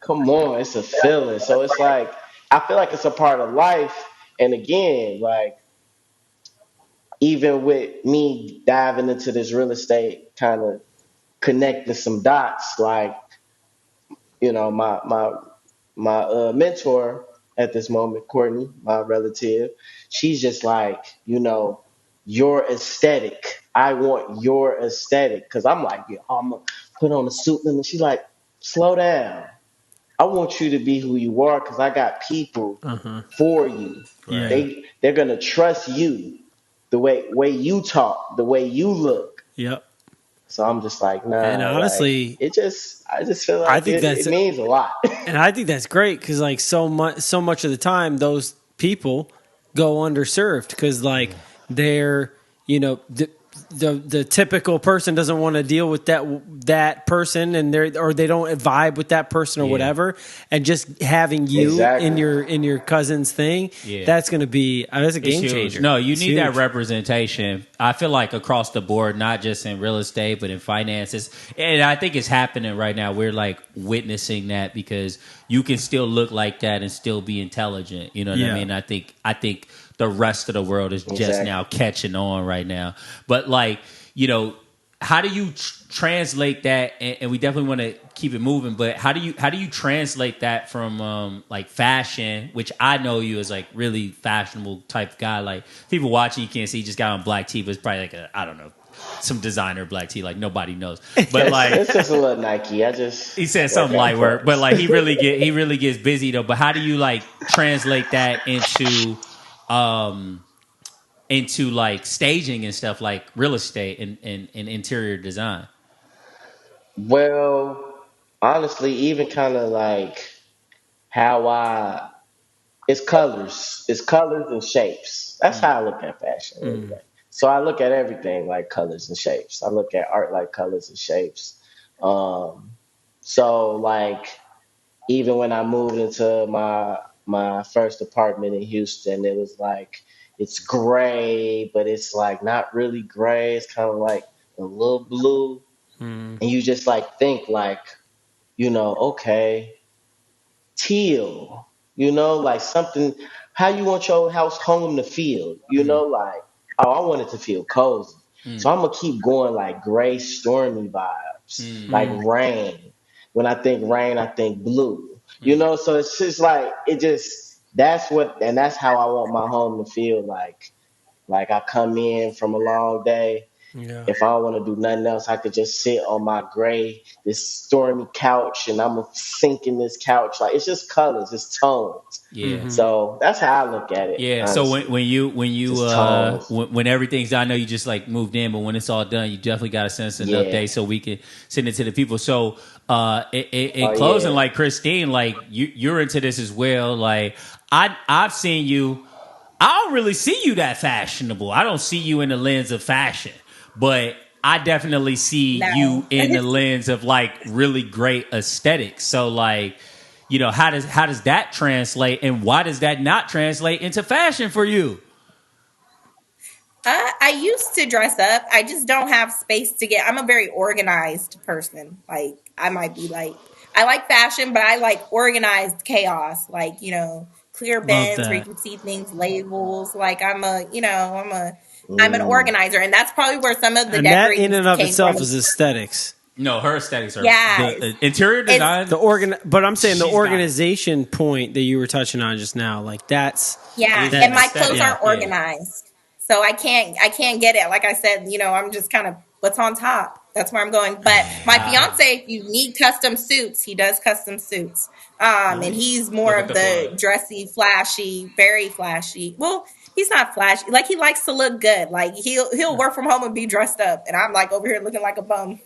come on, it's a feeling. So it's like, I feel like it's a part of life. And again, like, even with me diving into this real estate, kind of connecting some dots, like, my mentor at this moment, Courtney, my relative, she's just like, your aesthetic. I want your aesthetic. Cause I'm like, yeah, I'm gonna put on a suit. And she's like, slow down. I want you to be who you are because I got people for you. Yeah. They're gonna trust you, the way you talk, the way you look. Yep. So I'm just like, And nah, like honestly, I just feel I like think it that's means a lot. and I think that's great because like so much of the time those people go underserved because like they're the typical person doesn't want to deal with that person and they don't vibe with that person or Yeah. whatever, and just having you in Exactly. your cousin's thing, Yeah. that's going to be that's a it's game huge. changer. No, you It's need that huge. representation. I feel like across the board, not just in real estate, but in finances. And I think it's happening right now. We're like witnessing that because you can still look like that and still be intelligent. You know what I Yeah. mean? I think the rest of the world is just Exactly. now catching on right now. But like, how do you translate that? And we definitely want to keep it moving. But how do you translate that from like fashion, which I know you as like really fashionable type guy. Like people watching, you can't see, you just got on black tee, but it's probably like I don't know, some designer black tee, like nobody knows. But like It's just a little Nike. I just he said work something out light work, but clothes. like he really gets busy though. But how do you like translate that into like staging and stuff like real estate and interior design? Well, honestly, even kind of like how it's colors and shapes. That's how I look at fashion anyway. So I look at everything like colors and shapes. I look at art like colors and shapes. Um, so like even when I moved into my first apartment in Houston, it was like it's gray, but it's like not really gray. It's kind of like a little blue, and you just like think like, okay, teal, like something. How you want your house home to feel? Like, oh, I want it to feel cozy. So I'm gonna keep going like gray, stormy vibes, like rain. When I think rain, I think blue. So it's just like that's how I want my home to feel like. Like I come in from a long day. Yeah. If I don't want to do nothing else, I could just sit on my this stormy couch, and I'm gonna sink in this couch. Like it's just colors, it's tones. Yeah. So that's how I look at it, Yeah, so when honestly. when you when you Just tones. when everything's done, I know you just like moved in, but when it's all done, you definitely got to send us an Yeah. update so we can send it to the people. So in Oh closing, yeah. like Christine, like you're into this as well. Like I've seen you. I don't really see you that fashionable. I don't see you in the lens of fashion, but I definitely see you No. in the lens of like really great aesthetics. So like, how does that translate, and why does that not translate into fashion for you? I used to dress up. I just don't have space to get. I'm a very organized person. Like I might be like I like fashion, but I like organized chaos. Like clear Love bins where you that. can see things, labels. Like I'm an Mm. organizer, and that's probably where some of the And that in decorating and of came from. itself is aesthetics. No, her aesthetics are Yeah, the interior it's design. But I'm saying the She's got it. organization point that you were touching on just now, like that's yeah, It's and my aesthetic. clothes aren't Yeah. organized, so I can't get it. Like I said, I'm just kind of what's on top. That's where I'm going. But my fiance, if you need custom suits, he does custom suits. And he's more Look at of the the plug. dressy, flashy, very flashy. Well, he's not flashy. Like he likes to look good. Like he'll work from home and be dressed up, and I'm like over here looking like a bum.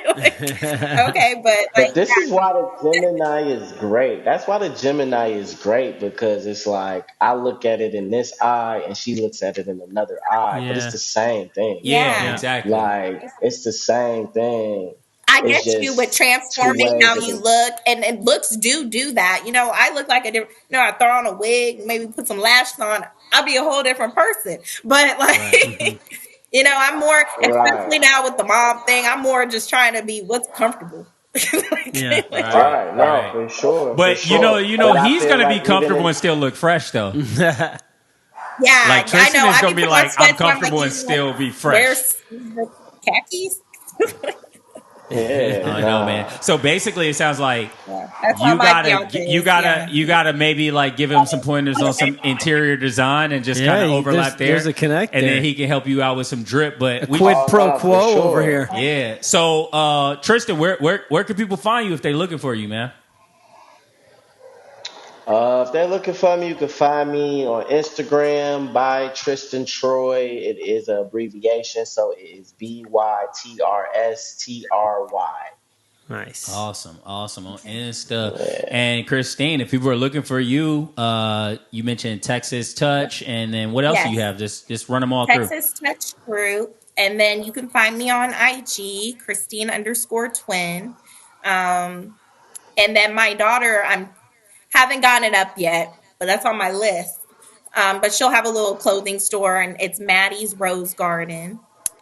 Like, okay, but like But this is why the Gemini is great. That's why the Gemini is great because it's like I look at it in this eye and she looks at it in another eye, but it's yeah. the same thing. Yeah, yeah. exactly. Like it's the same thing. I It's get you with just two transforming ways how of you it. look, and looks do that. I look like a different. I throw on a wig, maybe put some lashes on. I'll be a whole different person. But Right. like, I'm more, Right. especially now with the mom thing. I'm more just trying to be what's comfortable. Yeah. Right. Right. No, Right. for sure. For But sure. But I he's feel gonna be like even comfortable in and still look fresh though. Yeah, Like I Tristan know. is I gonna be be putting on like, I'm sweats, and I'm like, comfortable and still be wear fresh. khakis. yeah, I know, man. nah. So basically, it sounds like Yeah, that's how my fiance is. Yeah. you gotta maybe like give him some pointers on some interior design and just kind of overlap there's there. a connect and there. then he can help you out with some drip. But we, Quid pro nah, for quo over sure. here. yeah. So Tristan, where can people find you if they're looking for you, man? If they're looking for me, you can find me on Instagram by Tristan Troy. It is an abbreviation, so it is BYTRSTRY. Nice. Awesome on Insta. And Christine, if people are looking for you, you mentioned Texas Touch, and then what else do you Yes. have? Just run them all through. Texas Touch Group. And then you can find me on IG, Christine_twin. And then my daughter, I haven't gotten it up yet, but that's on my list. But she'll have a little clothing store, and it's Maddie's Rose Garden.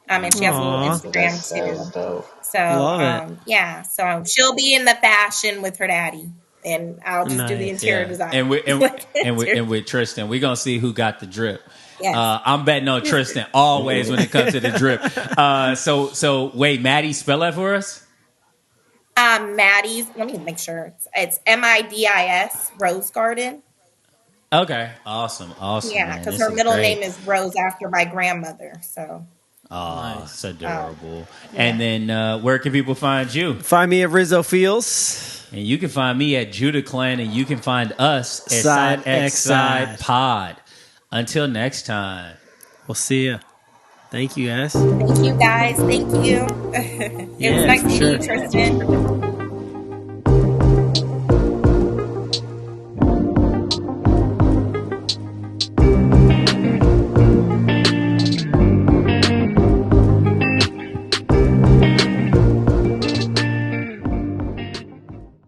And she has a little Aw. Instagram That's too. dope. So Love it. yeah, so she'll be in the fashion with her daddy, and I'll just do the Nice. interior Yeah, design. and Interior- with Tristan, we're gonna see who got the drip. Yes. I'm betting on Tristan always when it comes to the drip. So wait, Maddie, spell that for us. Maddie's. Let me make sure it's MIDIS Rose Garden. Okay, awesome, Yeah, man. because This her is middle great. name is Rose after my grandmother. So Oh, Nice. it's adorable. And then where can people find you? Find me at Rizzo Feels. And you can find me at Judah Clan, and you can find us at Side Side X X Side Side. Pod. Until next time. We'll see ya. Thank you, guys. thank you guys. Thank you. It Yeah, was nice for meeting sure. you, Tristan.